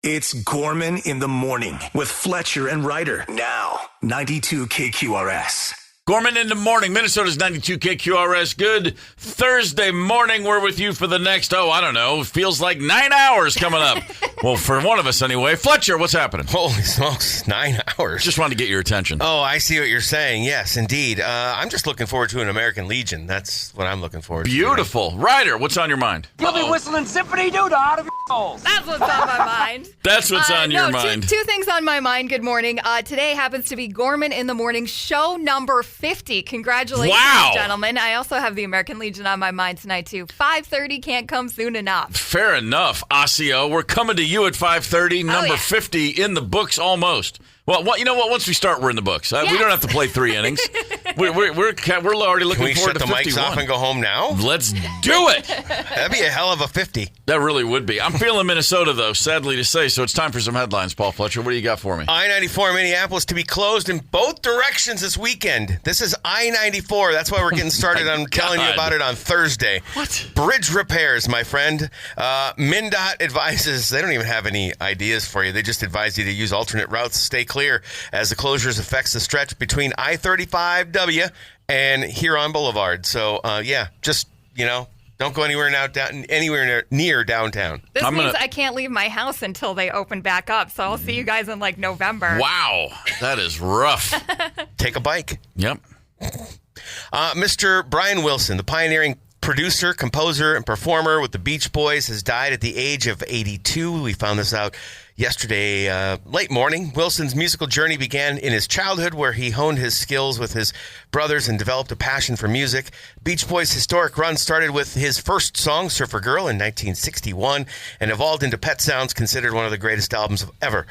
It's Gorman in the Morning with Fletcher and Ryder. Now, 92 KQRS. Gorman in the Morning, Minnesota's 92 KQRS. Good Thursday morning. We're with you for the next, feels like 9 hours coming up. Well, for one of us anyway. Fletcher, what's happening? Holy smokes, 9 hours. Just wanted to get your attention. Oh, I see what you're saying. Yes, indeed. I'm just looking forward to an American Legion. That's what I'm looking forward to. Beautiful. Ryder, what's on your mind? You'll be whistling Symphony Doodah out of your holes. That's what's on my mind. That's what's on your mind. Two things on my mind. Good morning. Today happens to be Gorman in the Morning, show number 50. Congratulations, gentlemen. I also have the American Legion on my mind tonight, too. 5:30 can't come soon enough. Fair enough, Osseo. We're coming to you at 5:30. Number 50 in the books almost. Well, you know what? Once we start, we're in the books. We don't have to play 3 innings. We're already looking forward to 51. Can we shut the mics off and go home now? Let's do it. That'd be a hell of a 50. That really would be. I'm feeling Minnesota, though, sadly to say, so it's time for some headlines. Paul Fletcher, what do you got for me? I-94 in Minneapolis to be closed in both directions this weekend. This is I-94. That's why we're getting started. I'm telling you about it on Thursday. What? Bridge repairs, my friend. MnDOT advises, they don't even have any ideas for you. They just advise you to use alternate routes. Stay clear as the closures affects the stretch between I-35W and Huron Boulevard. So, don't go anywhere near downtown. This means I can't leave my house until they open back up. So I'll see you guys in November. Wow, that is rough. Take a bike. Yep. Mr. Brian Wilson, the pioneering producer, composer, and performer with the Beach Boys, has died at the age of 82. We found this out yesterday late morning. Wilson's musical journey began in his childhood, where he honed his skills with his brothers and developed a passion for music. Beach Boys' historic run started with his first song, Surfer Girl, in 1961, and evolved into Pet Sounds, considered one of the greatest albums ever.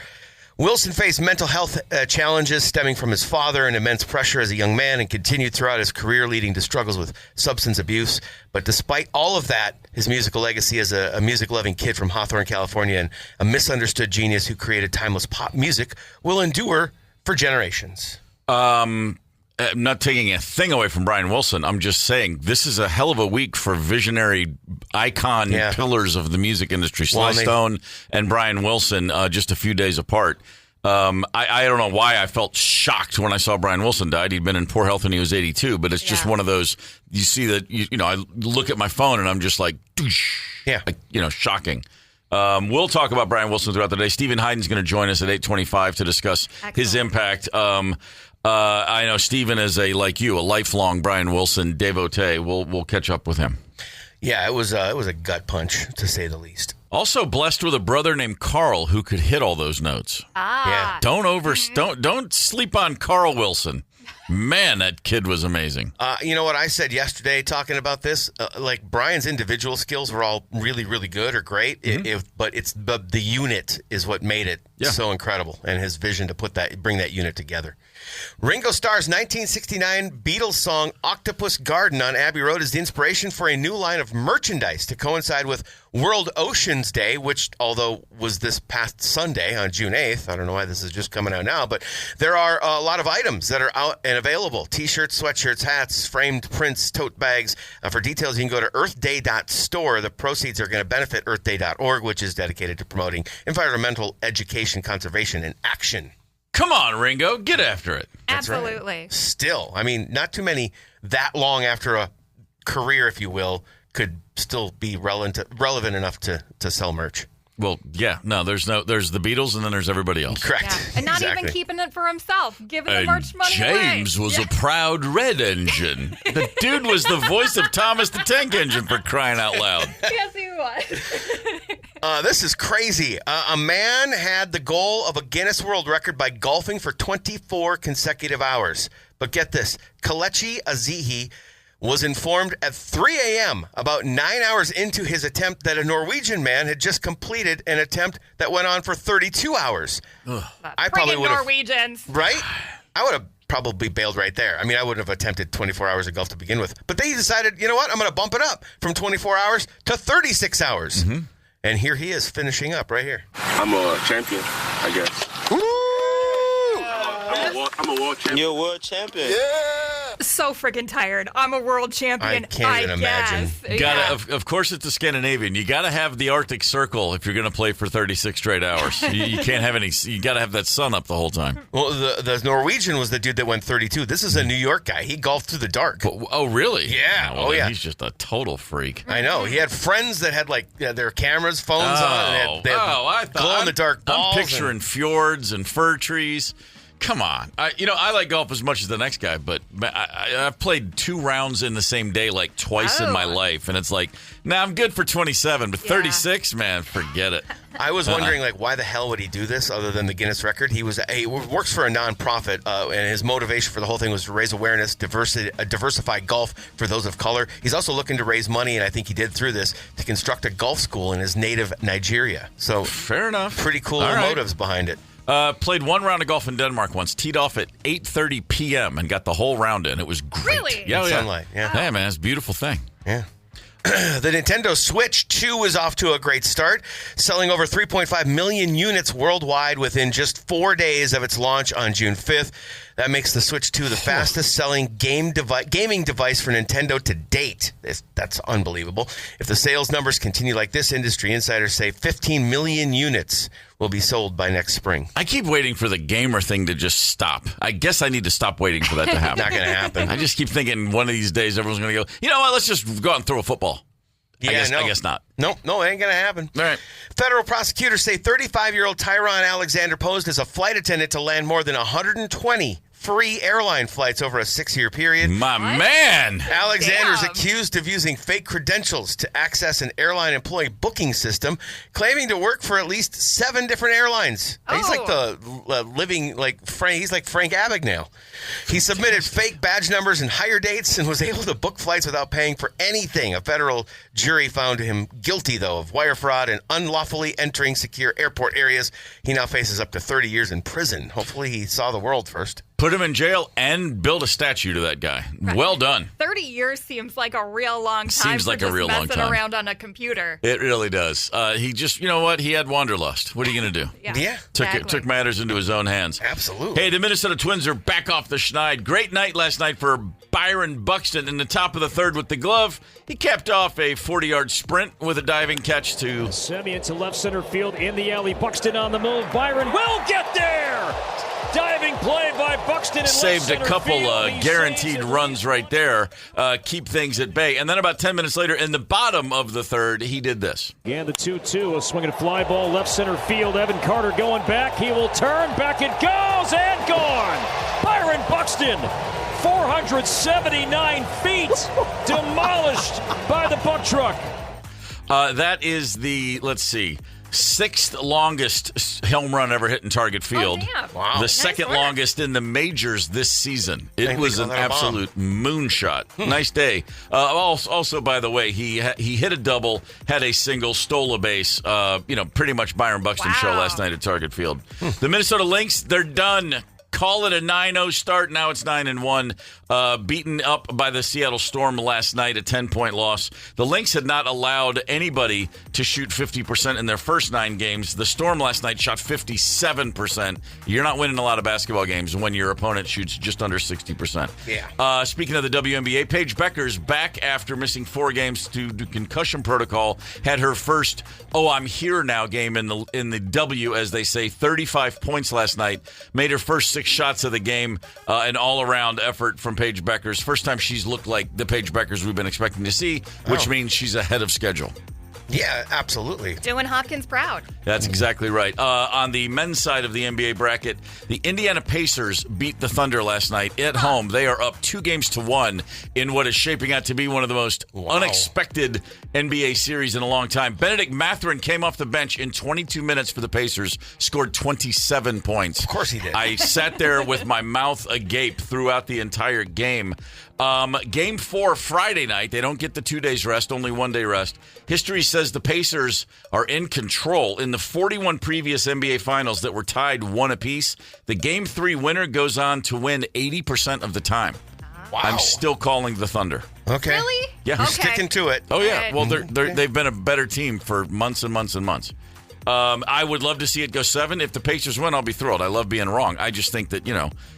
Wilson faced mental health challenges stemming from his father and immense pressure as a young man, and continued throughout his career, leading to struggles with substance abuse. But despite all of that, his musical legacy as a music-loving kid from Hawthorne, California, and a misunderstood genius who created timeless pop music will endure for generations. I'm not taking a thing away from Brian Wilson. I'm just saying this is a hell of a week for visionary icon pillars of the music industry. Sly Stone and Brian Wilson, just a few days apart. I don't know why I felt shocked when I saw Brian Wilson died. He'd been in poor health and he was 82, but it's just one of those, you see that, I look at my phone and I'm just like, shocking. We'll talk about Brian Wilson throughout the day. Steven Hyden's going to join us at 8:25 to discuss his impact. I know Steven is a lifelong Brian Wilson devotee. We'll catch up with him. Yeah, it was a gut punch, to say the least. Also blessed with a brother named Carl who could hit all those notes. Yeah. Don't sleep on Carl Wilson. Man, that kid was amazing. You know what I said yesterday talking about this? Brian's individual skills were all really, really good or great, but the unit is what made it so incredible, and his vision to bring that unit together. Ringo Starr's 1969 Beatles song Octopus Garden on Abbey Road is the inspiration for a new line of merchandise to coincide with World Oceans Day, which, although was this past Sunday on June 8th, I don't know why this is just coming out now, but there are a lot of items that are out and available. T-shirts, sweatshirts, hats, framed prints, tote bags. For details, you can go to earthday.store. The proceeds are going to benefit earthday.org, which is dedicated to promoting environmental education, conservation, and action. Come on, Ringo, get after it. Absolutely. Right. Still, not too many that long after a career, if you will, could still be relevant enough to sell merch. Well, yeah, no, there's the Beatles and then there's everybody else. Correct. Yeah. And not even keeping it for himself, giving the merch money James away. Was a proud red engine. The dude was the voice of Thomas the Tank Engine, for crying out loud. Yes, he was. This is crazy. A man had the goal of a Guinness World Record by golfing for 24 consecutive hours. But get this, Kelechi Azihi was informed at 3 a.m., about 9 hours into his attempt, that a Norwegian man had just completed an attempt that went on for 32 hours. I probably would have. Norwegians. Right? I would have probably bailed right there. I wouldn't have attempted 24 hours of golf to begin with. But they decided, you know what? I'm going to bump it up from 24 hours to 36 hours. Mm-hmm. And here he is finishing up right here. I'm a champion, I guess. Woo! I'm a world champion. You're a world champion. Yeah. so freaking tired. I'm a world champion. I can't even imagine. Of course, it's a Scandinavian. You got to have the Arctic Circle if you're going to play for 36 straight hours. You can't have any. You got to have that sun up the whole time. Well, the Norwegian was the dude that went 32. This is a New York guy. He golfed through the dark. Oh, really? Yeah. Well, yeah. He's just a total freak. I know. He had friends that had their cameras, phones on. They had I thought glow in the dark balls. I'm picturing fjords and fir trees. Come on. I like golf as much as the next guy, but I've played 2 rounds in the same day like twice in my life, and it's like, I'm good for 27, but 36, man, forget it. I was wondering, why the hell would he do this other than the Guinness record? He works for a nonprofit, and his motivation for the whole thing was to raise awareness, diversify golf for those of color. He's also looking to raise money, and I think he did through this, to construct a golf school in his native Nigeria. So fair enough. Pretty cool motives behind it. Played 1 round of golf in Denmark once. Teed off at 8:30 p.m. and got the whole round in. It was great. Really? Yeah, sunlight. Yeah. Hey, man, it's a beautiful thing. Yeah. The Nintendo Switch 2 is off to a great start, selling over 3.5 million units worldwide within just 4 days of its launch on June 5th. That makes the Switch 2 the fastest-selling gaming device for Nintendo to date. That's unbelievable. If the sales numbers continue like this, industry insiders say 15 million units will be sold by next spring. I keep waiting for the gamer thing to just stop. I guess I need to stop waiting for that to happen. Not going to happen. I just keep thinking one of these days everyone's going to go, you know what, let's just go out and throw a football. Yeah, I guess not. No, it ain't going to happen. All right. Federal prosecutors say 35-year-old Tyron Alexander posed as a flight attendant to land more than 120 free airline flights over a 6-year period. My man! Alexander's accused of using fake credentials to access an airline employee booking system, claiming to work for at least 7 different airlines. Oh. He's like the living, he's like Frank Abagnale. He submitted fake badge numbers and hire dates and was able to book flights without paying for anything. A federal jury found him guilty, though, of wire fraud and unlawfully entering secure airport areas. He now faces up to 30 years in prison. Hopefully he saw the world first. Put him in jail and build a statue to that guy. Right. Well done. 30 years seems like a real long time. Seems like a real long time. Around on a computer. It really does. He just, you know what? He had wanderlust. What are you going to do? Yeah. Took matters into his own hands. Absolutely. Hey, the Minnesota Twins are back off the schneid. Great night last night for Byron Buxton in the top of the 3rd with the glove. He capped off a 40-yard sprint with a diving catch to Semien to left center field in the alley. Buxton on the move. Byron will get there. Diving play by Buxton. Saved a couple guaranteed runs right there. Keep things at bay. And then about 10 minutes later, in the bottom of the 3rd, he did this. And the 2-2, a swinging fly ball left center field. Evan Carter going back. He will turn. Back it goes and gone. Byron Buxton, 479 feet, demolished by the buck truck. That is the, let's see, 6th longest home run ever hit in Target Field. Oh, wow. The second longest in the majors this season. It was an absolute moonshot. Nice day. Also, by the way, he hit a double, had a single, stole a base. Pretty much Byron Buxton show last night at Target Field. The Minnesota Lynx, they're done. Call it a 9-0 start. Now it's 9-1. Beaten up by the Seattle Storm last night, a 10-point loss. The Lynx had not allowed anybody to shoot 50% in their first 9 games. The Storm last night shot 57%. You're not winning a lot of basketball games when your opponent shoots just under 60%. Yeah. Speaking of the WNBA, Paige Beckers back after missing 4 games to concussion protocol. Had her first I'm here now game in the W, as they say. 35 points last night. Made her first 6 shots of the game. An all-around effort from Paige Beckers. First time she's looked like the Paige Beckers we've been expecting to see, which means she's ahead of schedule. Yeah, absolutely. Doing Hopkins proud. That's exactly right. On the men's side of the NBA bracket, the Indiana Pacers beat the Thunder last night at home. They are up 2-1 in what is shaping out to be one of the most unexpected NBA series in a long time. Benedict Mathurin came off the bench in 22 minutes for the Pacers, scored 27 points. Of course he did. I sat there with my mouth agape throughout the entire game. Game 4 Friday night. They don't get the 2 days rest, only 1 day rest. History says the Pacers are in control. In the 41 previous NBA finals that were tied 1 apiece, the Game 3 winner goes on to win 80% of the time. Wow. I'm still calling the Thunder. Okay. Really? Yeah. You're sticking to it. Oh, yeah. Well, they've been a better team for months and months and months. I would love to see it go 7. If the Pacers win, I'll be thrilled. I love being wrong. I just think that,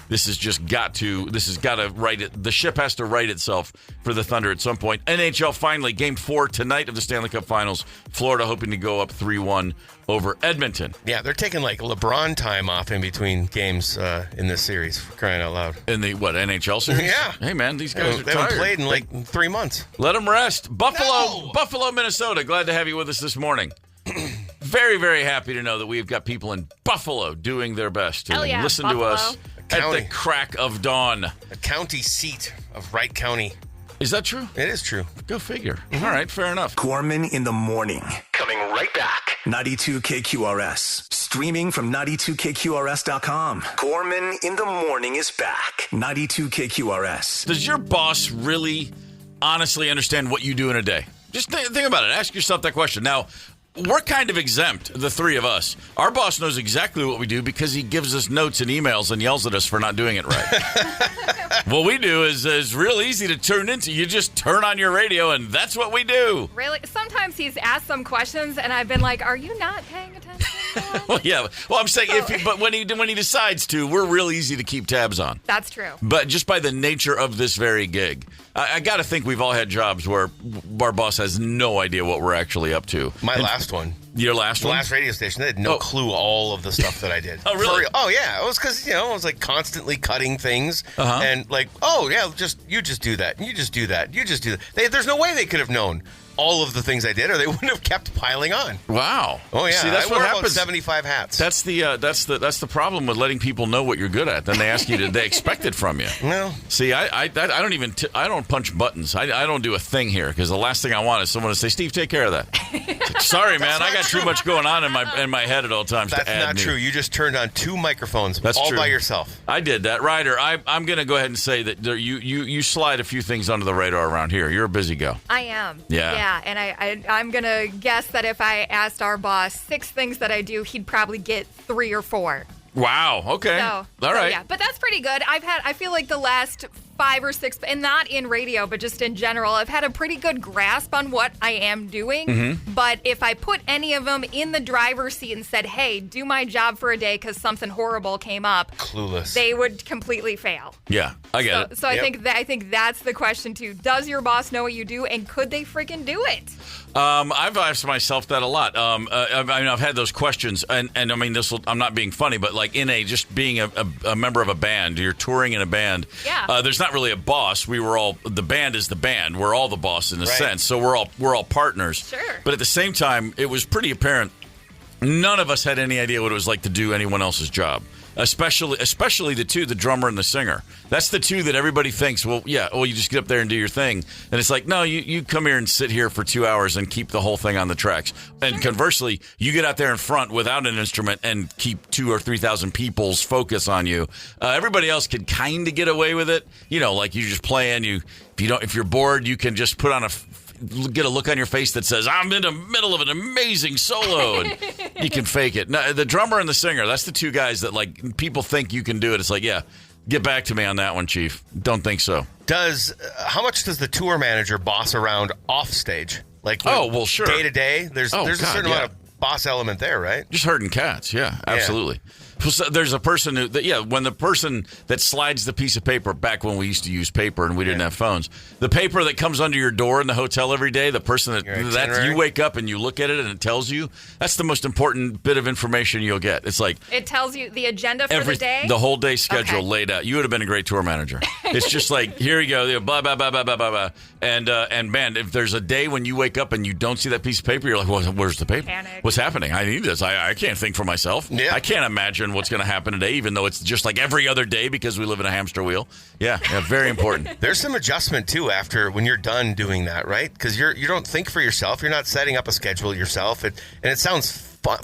this has got to right it. The ship has to right itself for the Thunder at some point. NHL finally, Game 4 tonight of the Stanley Cup Finals. Florida hoping to go up 3-1 over Edmonton. Yeah, they're taking like LeBron time off in between games in this series, for crying out loud. In the, NHL series? Yeah. Hey, man, these guys are they tired. haven't played in 3 months. Let them rest. Buffalo, Minnesota. Glad to have you with us this morning. Very, very happy to know that we've got people in Buffalo doing their best to listen Buffalo. to us at the crack of dawn. The county seat of Wright County. Is that true? It is true. Go figure. All right, fair enough. Gorman in the morning. Coming right back. 92 KQRS. Streaming from 92KQRS.com. Gorman in the morning is back. 92 KQRS. Does your boss really honestly understand what you do in a day? Just think about it. Ask yourself that question. Now, we're kind of exempt, the three of us. Our boss knows exactly what we do because he gives us notes and emails and yells at us for not doing it right. What we do is real easy to tune into. You just turn on your radio, and that's what we do. Really? Sometimes he's asked some questions, and I've been like, are you not paying attention? Well, yeah. Well, I'm saying, but when he decides to, we're real easy to keep tabs on. That's true. But just by the nature of this very gig, I got to think we've all had jobs where our boss has no idea what we're actually up to. My last one. Your last one? The last radio station, they had no clue all of the stuff that I did. Oh, really? Oh, yeah. It was because, I was like constantly cutting things and like, you just do that. You just do that. You just do that. There's no way they could have known all of the things I did, or they wouldn't have kept piling on. Wow. Oh yeah. See, that's I what wore happens. About 75 hats. That's the problem with letting people know what you're good at. Then they ask you they expect it from you. No. See, I don't even I don't punch buttons. I don't do a thing here because the last thing I want is someone to say, "Steve, take care of that." Like, sorry, man, I got too much going on in my head at all times. That's to add not me. true. You just turned on 2 microphones. That's all true. By yourself. I did that, Ryder. I'm going to go ahead and say that you slide a few things under the radar around here. You're a busy go. I am. Yeah. Yeah, and I'm going to guess that if I asked our boss 6 things that I do, he'd probably get 3 or 4. Wow. Okay. All right. Yeah, but that's pretty good. I feel like the last 5 or 6, and not in radio, but just in general, I've had a pretty good grasp on what I am doing. Mm-hmm. But if I put any of them in the driver's seat and said, hey, do my job for a day because something horrible came up, clueless, they would completely fail. Yeah, I get it. So I think that's the question too. Does your boss know what you do, and could they freaking do it? I've asked myself that a lot. I've had those questions, and I mean, I'm not being funny, but like just being a member of a band, you're touring in a band. Yeah. There's not really a boss. The band is the band. We're all the boss in a sense. So we're all partners. Sure. But at the same time, it was pretty apparent none of us had any idea what it was like to do anyone else's job. Especially the drummer and the singer. That's the two that everybody thinks, you just get up there and do your thing. And it's like, no, you come here and sit here for 2 hours and keep the whole thing on the tracks. And conversely, you get out there in front without an instrument and keep 2,000 or 3,000 people's focus on you. Everybody else can kind of get away with it. Like you just playing. If you're bored, you can just put on get a look on your face that says, I'm in the middle of an amazing solo, and you can fake it. No, the drummer and the singer, that's the two guys that like people think you can do it. It's like, yeah, get back to me on that one, Chief. Don't think so. How much does the tour manager boss around off stage? Like, sure. Day to day, there's a certain amount of boss element there, right? Just herding cats, yeah, absolutely. Yeah. So there's a person when the person that slides the piece of paper, back when we used to use paper and we didn't have phones, the paper that comes under your door in the hotel every day, the person that you wake up and you look at it and it tells you, that's the most important bit of information you'll get. It's like it tells you the agenda for the day, the whole day schedule laid out. You would have been a great tour manager. It's just like, here you go, blah blah blah blah blah blah blah, and man, if there's a day when you wake up and you don't see that piece of paper, you're like, well, where's the paper? Panic. What's happening? I need this. I can't think for myself. Yeah. I can't imagine what's going to happen today, even though it's just like every other day because we live in a hamster wheel. Yeah, very important. There's some adjustment too after when you're done doing that, right? Because you don't think for yourself. You're not setting up a schedule yourself, and it sounds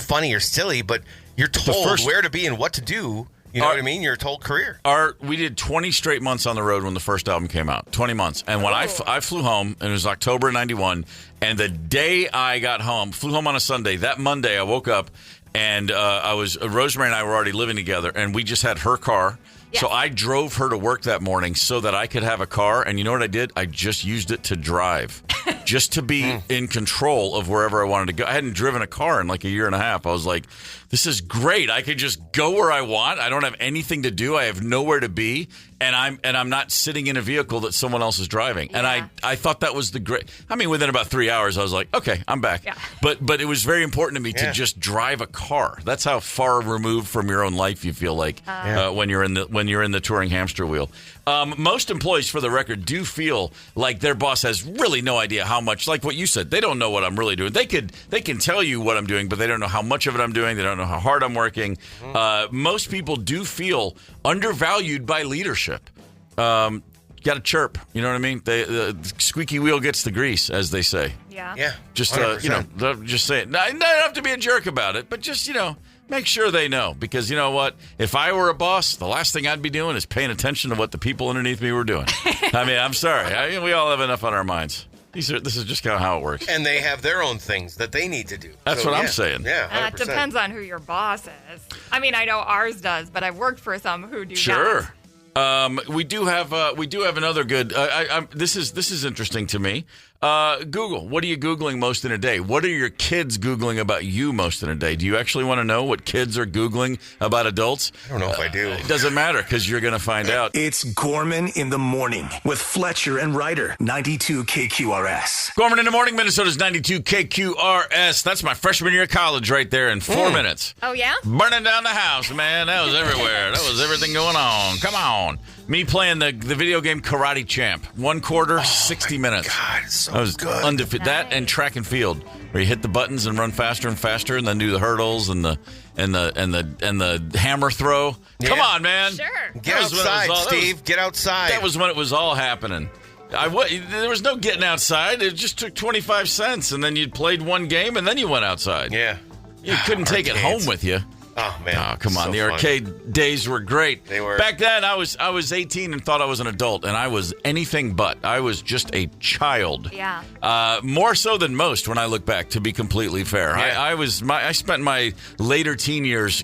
funny or silly, but you're told where to be and what to do. You know what I mean? Your whole career. We did 20 straight months on the road when the first album came out. 20 months. And when I flew home, and it was October 91, and the day I got home, flew home on a Sunday, that Monday I woke up, and Rosemary and I were already living together, and we just had her car. Yes. So I drove her to work that morning so that I could have a car, and you know what I did? I just used it to drive. just to be in control of wherever I wanted to go. I hadn't driven a car in like a year and a half. I was like, this is great. I could just go where I want. I don't have anything to do. I have nowhere to be. And I'm not sitting in a vehicle that someone else is driving. Yeah. And I thought that was the great. I mean, within about 3 hours, I was like, okay, I'm back. Yeah. But it was very important to me to just drive a car. That's how far removed from your own life you feel like when you're in the touring hamster wheel. Most employees, for the record, do feel like their boss has really no idea how much. Like what you said, they don't know what I'm really doing. They can tell you what I'm doing, but they don't know how much of it I'm doing. They don't know how hard I'm working. Most people do feel undervalued by leadership. Got to chirp. You know what I mean? The squeaky wheel gets the grease, as they say. Yeah. Just just say it. I don't have to be a jerk about it, but just make sure they know, because you know what? If I were a boss, the last thing I'd be doing is paying attention to what the people underneath me were doing. I mean, I'm sorry. We all have enough on our minds. This is just kind of how it works. And they have their own things that they need to do. That's what I'm saying. Yeah, 100%. It depends on who your boss is. I mean, I know ours does, but I've worked for some who do not. Sure. We do have another good. This is interesting to me. Google. What are you Googling most in a day? What are your kids Googling about you most in a day? Do you actually want to know what kids are Googling about adults? I don't know if I do. It doesn't matter, because you're going to find out. It's Gorman in the Morning with Fletcher and Ryder, 92 KQRS. Gorman in the Morning, Minnesota's 92 KQRS. That's my freshman year of college right there in 4 minutes. Oh, yeah? Burning down the house, man. That was everywhere. That was everything going on. Come on. Me playing the video game Karate Champ. 1 quarter, 60 minutes. God, it's so I was good. undefeated. Nice. That and track and field, where you hit the buttons and run faster and faster, and then do the hurdles and the hammer throw. Yeah. Come on, man. Sure. Get outside, Steve. Get outside. That was when it was all happening. There was no getting outside. It just took 25 cents, and then you played one game, and then you went outside. Yeah. You couldn't take it home with you. Oh, man. Oh, come on. So The fun. arcade days were great. They were. Back then, I was 18 and thought I was an adult, and I was anything but. I was just a child. Yeah. More so than most when I look back, to be completely fair. Yeah. I spent my later teen years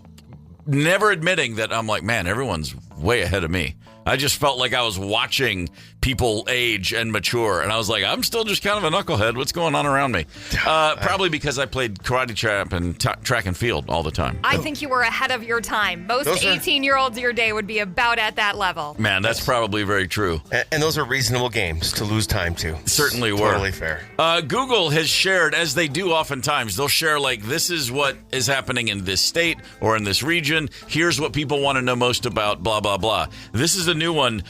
never admitting that I'm like, man, everyone's way ahead of me. I just felt like I was watching people age and mature, and I was like, I'm still just kind of a knucklehead. What's going on around me? Probably because I played Karate Champ and track and field all the time. I think you were ahead of your time. Most 18-year-olds your day would be about at that level. Man, that's probably very true. And those are reasonable games to lose time to. Certainly were. Totally fair. Google has shared, as they do oftentimes, they'll share like, this is what is happening in this state or in this region. Here's what people want to know most about, blah, blah, blah. This is a new one.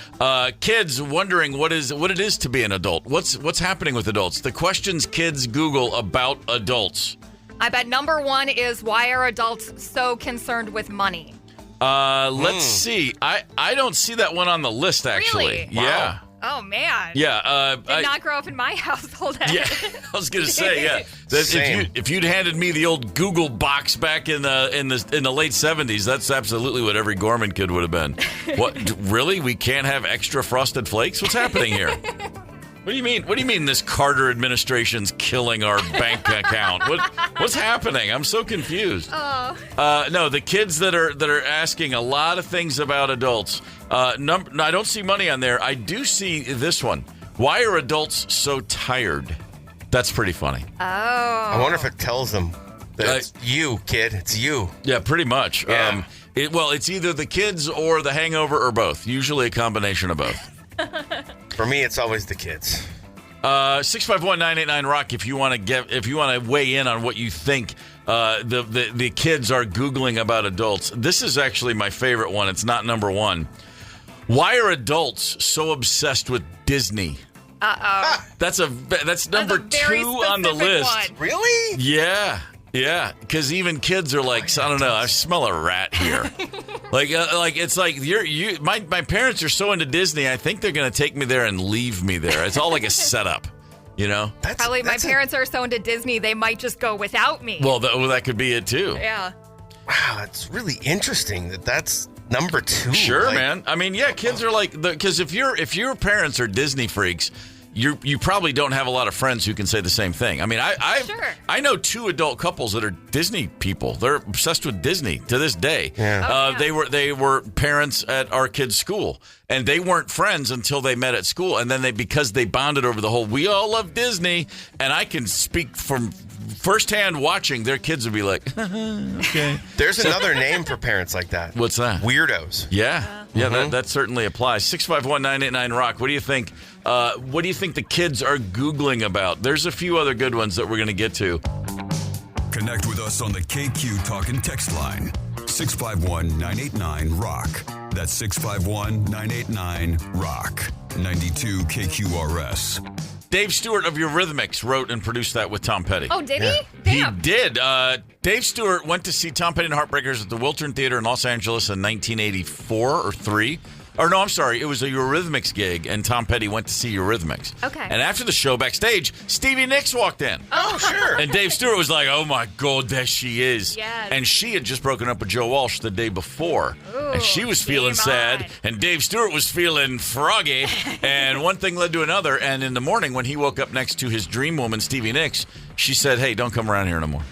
Kids wondering what it is to be an adult. What's happening with adults? The questions kids Google about adults. I bet number 1 is, why are adults so concerned with money? Let's see. I don't see that one on the list, actually. Really? Yeah. Oh, man. Yeah. Did not grow up in my household. Yeah, I was gonna say, yeah. If you'd handed me the old Google box back in the late 70s, that's absolutely what every Gorman kid would have been. What? Really? We can't have extra Frosted Flakes? What's happening here? What do you mean? What do you mean this Carter administration's killing our bank account? What's happening? I'm so confused. Oh. No, the kids that are asking a lot of things about adults. I don't see money on there. I do see this one. Why are adults so tired? That's pretty funny. Oh. I wonder if it tells them that it's you, kid. It's you. Yeah, pretty much. Yeah. It's either the kids or the hangover or both. Usually a combination of both. For me, it's always the kids. 651-989-ROCK if you want to weigh in on what you think the kids are Googling about adults. This is actually my favorite one. It's not number 1. Why are adults so obsessed with Disney? Uh-oh. That's number 2 on the list. One. Really? Yeah, because even kids are like, I don't know, I smell a rat here. like it's like my parents are so into Disney, I think they're going to take me there and leave me there. It's all like a setup, you know? Probably my parents are so into Disney, they might just go without me. Well, that could be it too. Yeah. Wow, that's really interesting that's number 2. Sure, man. I mean, yeah, kids are like, because if your parents are Disney freaks, you probably don't have a lot of friends who can say the same thing. I mean, I know 2 adult couples that are Disney people. They're obsessed with Disney to this day. Yeah. They were parents at our kids' school, and they weren't friends until they met at school. And then because they bonded over the whole, we all love Disney. And I can speak from firsthand watching, their kids would be like, okay. There's another name for parents like that. What's that? Weirdos. Yeah. Yeah, that certainly applies. 651-989-ROCK. What do you think? What do you think the kids are Googling about? There's a few other good ones that we're going to get to. Connect with us on the KQ Talk and Text line. 651-989-ROCK. That's 651-989-ROCK. 92 KQRS. Dave Stewart of Eurythmics wrote and produced that with Tom Petty. Oh, did he? Damn. He did. Dave Stewart went to see Tom Petty and the Heartbreakers at the Wiltern Theater in Los Angeles in 1984 or 3. Or no, I'm sorry. It was a Eurythmics gig, and Tom Petty went to see Eurythmics. Okay. And after the show, backstage, Stevie Nicks walked in. Oh, sure. And Dave Stewart was like, oh, my God, there she is. Yes. And she had just broken up with Joe Walsh the day before. Ooh, and she was feeling sad, and Dave Stewart was feeling froggy. And one thing led to another. And in the morning, when he woke up next to his dream woman, Stevie Nicks, she said, hey, don't come around here no more.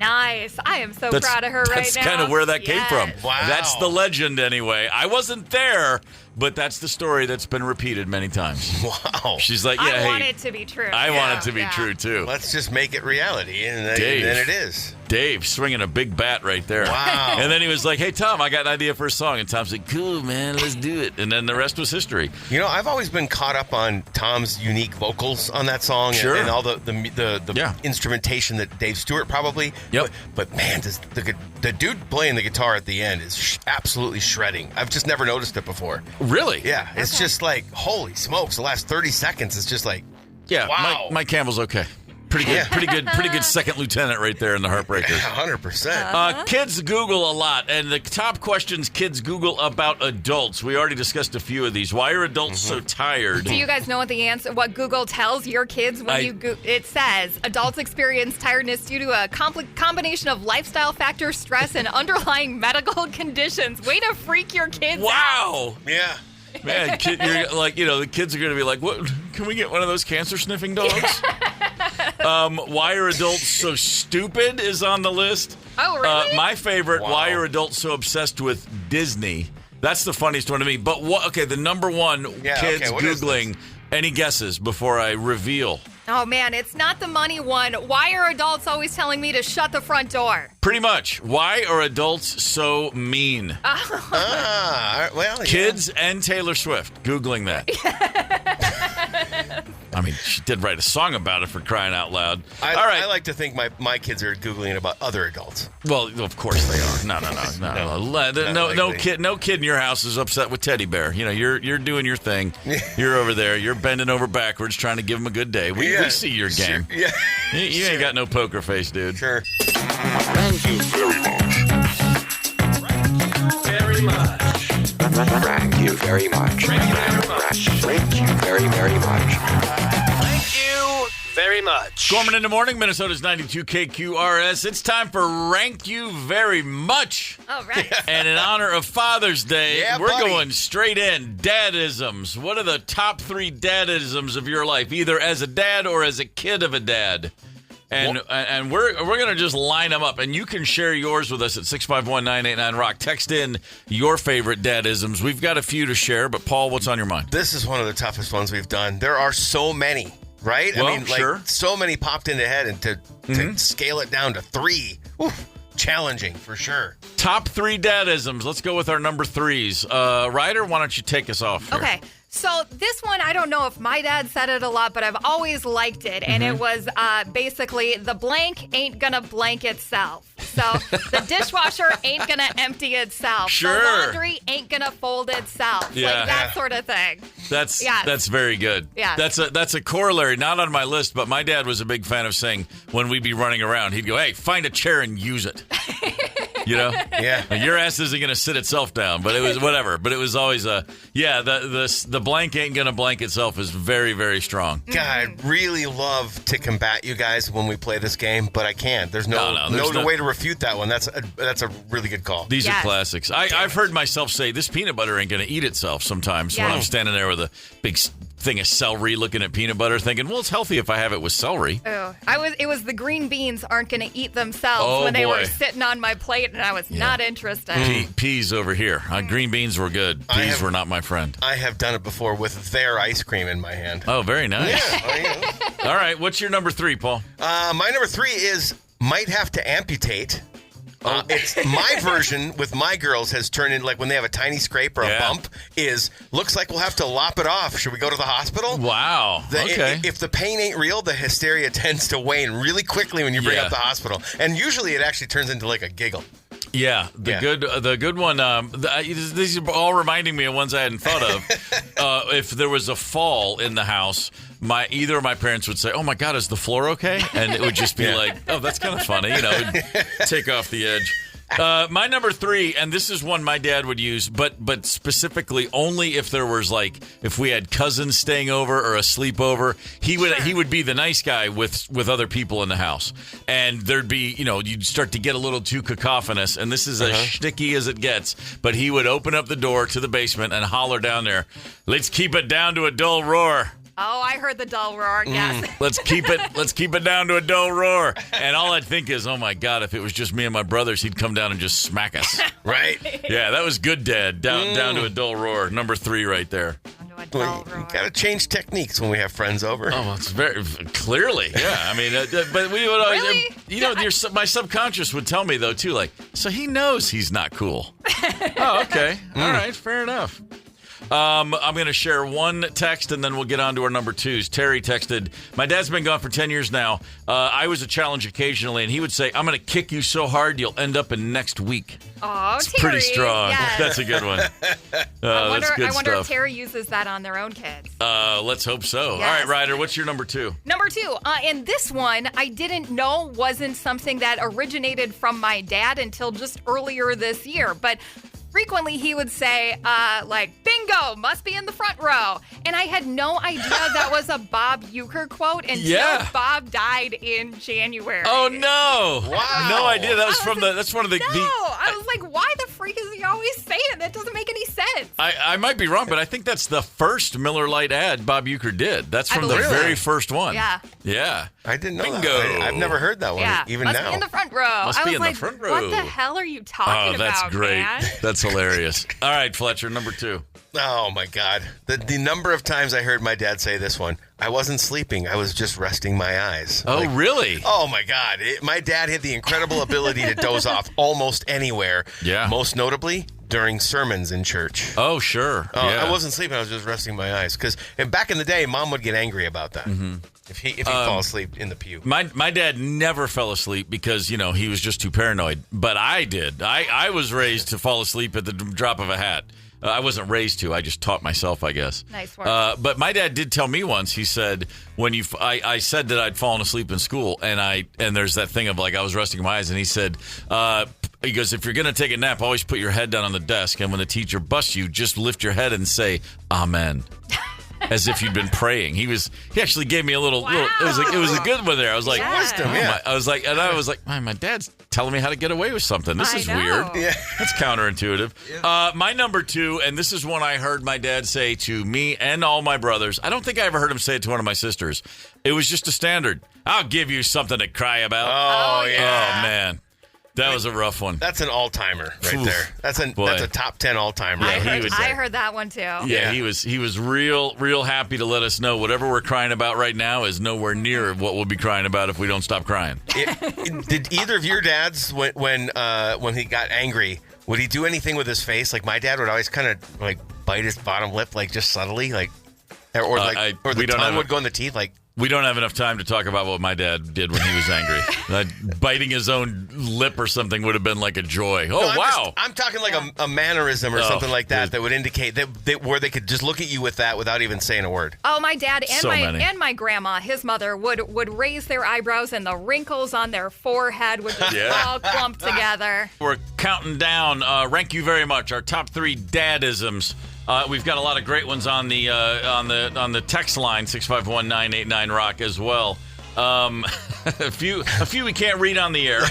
Nice. I am so proud of her right now. That's kind of where that came from. Wow. That's the legend anyway. I wasn't there, but that's the story that's been repeated many times. Wow. She's like, yeah, I want hey, it to be true. I want it to be true, too. Let's just make it reality, and then it is. Dave swinging a big bat right there. Wow. And then he was like, hey, Tom, I got an idea for a song. And Tom's like, cool, man, let's do it. And then the rest was history. You know, I've always been caught up on Tom's unique vocals on that song and all the instrumentation that Dave Stewart probably. Yep. But man, the dude playing the guitar at the end is absolutely shredding. I've just never noticed it before. Really? Yeah. It's just like, holy smokes, the last 30 seconds is just like, yeah, wow. Mike Campbell's okay. Pretty good, pretty good second lieutenant right there in the Heartbreakers. 100%. Kids Google a lot, and the top questions kids Google about adults. We already discussed a few of these. Why are adults so tired? Do you guys know what the answer? What Google tells your kids when it says adults experience tiredness due to a combination of lifestyle factors, stress, and underlying medical conditions. Way to freak your kids out. Wow. Yeah. Man, you're like, the kids are going to be like, "What? Can we get one of those cancer sniffing dogs?" Why are adults so stupid is on the list. Oh, really? My favorite. Wow. Why are adults so obsessed with Disney? That's the funniest one to me. But the number one kids Googling. Any guesses before I reveal? Oh, man, it's not the money one. Why are adults always telling me to shut the front door? Pretty much. Why are adults so mean? Kids and Taylor Swift Googling that. I mean, she did write a song about it, for crying out loud. All right. I like to think my kids are Googling about other adults. Well, of course they are. No kid in your house is upset with Teddy Bear. You're doing your thing. You're over there. You're bending over backwards trying to give him a good day. We see your game. Sure. Yeah. You ain't got no poker face, dude. Sure. Thank you very much. Thank you very much. Thank you very, very much. Thank you very much. Gorman in the morning, Minnesota's 92 KQRS. It's time for Rank You Very Much. All right. And in honor of Father's Day, we're buddy. going straight in. Dad-isms. What are the top 3 dad-isms of your life, either as a dad or as a kid of a dad? And we're going to just line them up. And you can share yours with us at 651-989-ROCK. Text in your favorite dad-isms. We've got a few to share, but Paul, what's on your mind? This is one of the toughest ones we've done. There are so many, right? Well, sure. So many popped into head, and to scale it down to 3, challenging for sure. Top 3 dad-isms. Let's go with our number 3s. Ryder, why don't you take us off here? Okay. So this one, I don't know if my dad said it a lot, but I've always liked it. And it was basically, the blank ain't gonna blank itself. So the dishwasher ain't gonna empty itself. Sure. The laundry ain't gonna fold itself. Yeah. Like that sort of thing. That's very good. Yeah. That's a corollary, not on my list, but my dad was a big fan of saying, when we'd be running around, he'd go, hey, find a chair and use it. Yeah. Your ass isn't going to sit itself down, but it was whatever. But it was always the blank ain't going to blank itself is very, very strong. God, I really love to combat you guys when we play this game, but I can't. There's no way to refute that one. That's a really good call. These are classics. I've heard myself say, this peanut butter ain't going to eat itself sometimes when I'm standing there with a big thing of celery, looking at peanut butter, thinking, well, it's healthy if I have it with celery. Oh, it was the green beans aren't going to eat themselves when they were sitting on my plate, and I was not interested. Peas over here. Green beans were good. Peas were not my friend. I have done it before with their ice cream in my hand. Oh, very nice. Yeah. All right, what's your number 3, Paul? My number 3 is might have to amputate. It's my version with my girls has turned in, like when they have a tiny scrape or a bump, looks like we'll have to lop it off. Should we go to the hospital? Wow. Okay. If the pain ain't real, the hysteria tends to wane really quickly when you bring up the hospital. And usually it actually turns into like a giggle. Yeah, the good one. These are all reminding me of ones I hadn't thought of. If there was a fall in the house, either of my parents would say, "Oh my God, is the floor okay?" And it would just be like, "Oh, that's kind of funny," it'd take off the edge. My number 3, and this is one my dad would use, but specifically only if there was if we had cousins staying over or a sleepover, he would be the nice guy with other people in the house, and there'd be you'd start to get a little too cacophonous, and this is as shticky as it gets, but he would open up the door to the basement and holler down there, "Let's keep it down to a dull roar." Oh, I heard the dull roar. Yes. Let's keep it down to a dull roar. And all I'd think is, oh my God, if it was just me and my brothers, he'd come down and just smack us. Right? Yeah, that was good, Dad. Down to a dull roar. Number 3 right there. Well, you got to change techniques when we have friends over. Oh, it's very clearly. Yeah, I mean, but we would always, really? My subconscious would tell me though too, so he knows he's not cool. Oh, okay, all right, fair enough. I'm going to share one text, and then we'll get on to our number 2s. Terry texted, "My dad's been gone for 10 years now. I was a challenge occasionally, and he would say, 'I'm going to kick you so hard you'll end up in next week.'" Oh, it's Terry. Pretty strong. Yes. That's a good one. I wonder stuff. if Terry uses that on their own kids. Let's hope so. Yes. All right, Ryder, what's your number 2? Number 2, and this one I didn't know wasn't something that originated from my dad until just earlier this year, but frequently he would say, "Bingo, must be in the front row." And I had no idea that was a Bob Uecker quote until Bob died in January. Oh, no. Wow. No idea. That's that's one of the... I was like, why the freak is he always saying it? That doesn't make any sense. I might be wrong, but I think that's the first Miller Lite ad Bob Uecker did. That's from the very first one. Yeah. Yeah. I didn't know Bingo. that. I've never heard that one, even must now. be in the front row. Must be in the front row. What the hell are you talking about, that's great. man? That's hilarious. All right, Fletcher, number 2. Oh, my God. The number of times I heard my dad say this one, "I wasn't sleeping. I was just resting my eyes." Oh, really? Oh, my God. My dad had the incredible ability to doze off almost anywhere. Yeah. Most notably during sermons in church. Oh, sure. I wasn't sleeping. I was just resting my eyes. Because back in the day, Mom would get angry about that. Mm-hmm. If he fall asleep in the pew. My dad never fell asleep because, he was just too paranoid. But I did. I was raised to fall asleep at the drop of a hat. I wasn't raised to. I just taught myself, I guess. Nice work. But my dad did tell me once. He said I said that I'd fallen asleep in school, and there's that thing of I was resting my eyes, and he said, he goes, "If you're gonna take a nap, always put your head down on the desk, and when the teacher busts you, just lift your head and say Amen." As if you'd been praying. He actually gave me a little. It was a good one there. I was like, wisdom. Yeah. I was like, my dad's telling me how to get away with something. This is weird. Yeah. That's counterintuitive. Yeah. My number 2, and this is one I heard my dad say to me and all my brothers. I don't think I ever heard him say it to one of my sisters. It was just a standard. "I'll give you something to cry about." Oh yeah. Oh man. That was a rough one. That's an all-timer right there. That's a top 10 all-timer. Yeah, I heard that one too. Yeah, he was real happy to let us know whatever we're crying about right now is nowhere near what we'll be crying about if we don't stop crying. Did either of your dads, when he got angry, would he do anything with his face? Like my dad would always kind of bite his bottom lip, just subtly, or the tongue would go in the teeth, We don't have enough time to talk about what my dad did when he was angry. Biting his own lip or something would have been like a joy. Wow. I'm talking a mannerism or something like that that would indicate that where they could just look at you with that without even saying a word. Oh, my dad and my grandma, his mother, would raise their eyebrows and the wrinkles on their forehead would just all clump together. We're counting down. Rank you very much. Our top 3 dad-isms. We've got a lot of great ones on the text line 651-989-ROCK as well. A few we can't read on the air.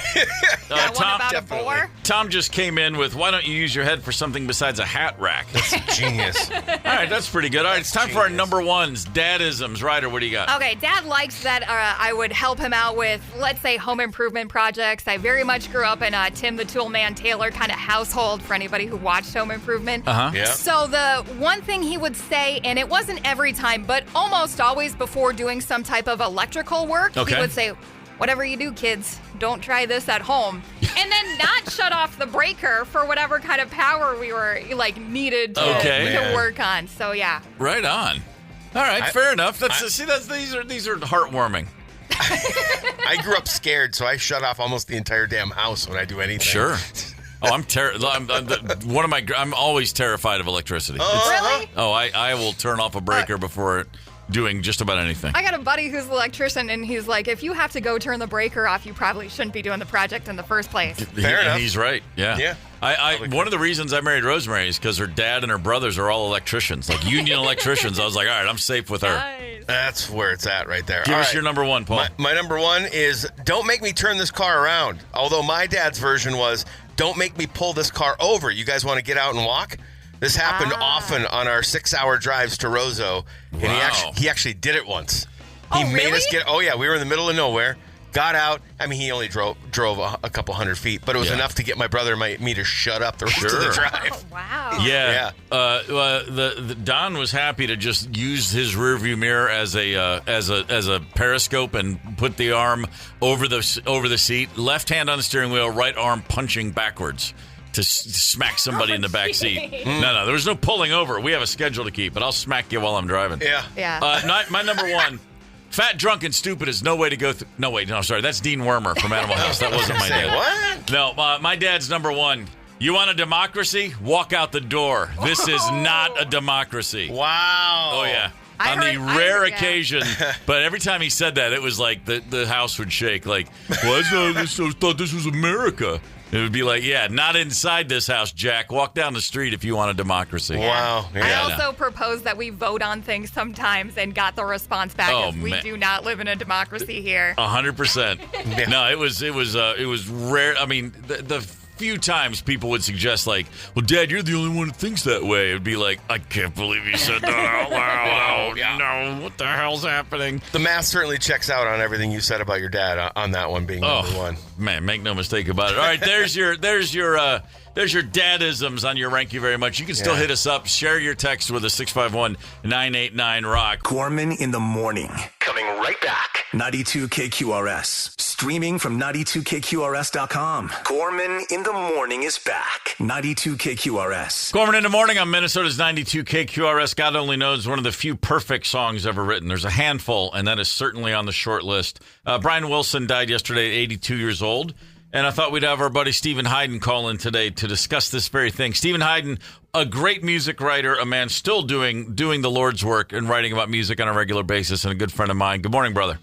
One about a boar? Tom just came in with, why don't you use your head for something besides a hat rack? That's genius. All right, that's pretty good. All right, it's time for our number ones, Dad-isms. Ryder, what do you got? Okay, Dad likes that I would help him out with, let's say, home improvement projects. I very much grew up in a Tim the Toolman Taylor kind of household for anybody who watched Home Improvement. Uh-huh. Yeah. So the one thing he would say, and it wasn't every time, but almost always before doing some type of electrical work, he would say, whatever you do, kids, don't try this at home. And then not shut off the breaker for whatever kind of power we were needed to work on. So yeah. Right on. All right, fair enough. These are heartwarming. I grew up scared, so I shut off almost the entire damn house when I do anything. Sure. Oh, I'm always terrified of electricity. Really? Oh, I will turn off a breaker before doing just about anything. I got a buddy who's an electrician, and he's like, if you have to go turn the breaker off, you probably shouldn't be doing the project in the first place. Fair enough. He's right. Yeah. Yeah. One of the reasons I married Rosemary is because her dad and her brothers are all electricians, like union electricians. I was like, all right, I'm safe with her. Nice. That's where it's at right there. Give All us right. your number one, Paul. My number one is don't make me turn this car around. Although my dad's version was don't make me pull this car over. You guys want to get out and walk? This happened often on our 6-hour drives to Roseau, and he actually did it once. He made us get. Oh yeah, we were in the middle of nowhere. Got out. I mean, he only drove a couple hundred feet, but it was enough to get my brother and me to shut up the rest of the drive. Oh, wow. Yeah. The Don was happy to just use his rearview mirror as a periscope and put the arm over the seat, left hand on the steering wheel, right arm punching backwards to smack somebody in the back seat. No, there was no pulling over. We have a schedule to keep, but I'll smack you while I'm driving. Yeah. My number one. Fat, drunk, and stupid is no way to go through. No, wait, no, sorry. That's Dean Wormer from Animal House. That wasn't my dad. What? No, my dad's number one. You want a democracy? Walk out the door. This is not a democracy. Wow. Oh, yeah. On the rare occasion, but every time he said that, it was like the house would shake. Like, well, I thought this was America. It would be like, yeah, not inside this house, Jack. Walk down the street if you want a democracy. Wow. Yeah. I also propose that we vote on things sometimes and got the response back we do not live in a democracy here. 100%. No, it was rare. I mean, the few times people would suggest, like, well, Dad, you're the only one who thinks that way. It'd be like, I can't believe you said that out loud. No, what the hell's happening? The math certainly checks out on everything you said about your dad on that one being number one. Man, make no mistake about it. All right, there's your Dad-isms on your Rank You Very Much. You can still hit us up. Share your text with us, 651-989-ROCK. Gorman in the morning. Coming right back. 92 KQRS. Streaming from 92KQRS.com. Gorman in the morning is back. 92 KQRS. Gorman in the morning on Minnesota's 92 KQRS. God only knows, one of the few perfect songs ever written. There's a handful, and that is certainly on the short list. Brian Wilson died yesterday at 82 years old. And I thought we'd have our buddy Steven Hyden call in today to discuss this very thing. Steven Hyden, a great music writer, a man still doing the Lord's work and writing about music on a regular basis, and a good friend of mine. Good morning, brother.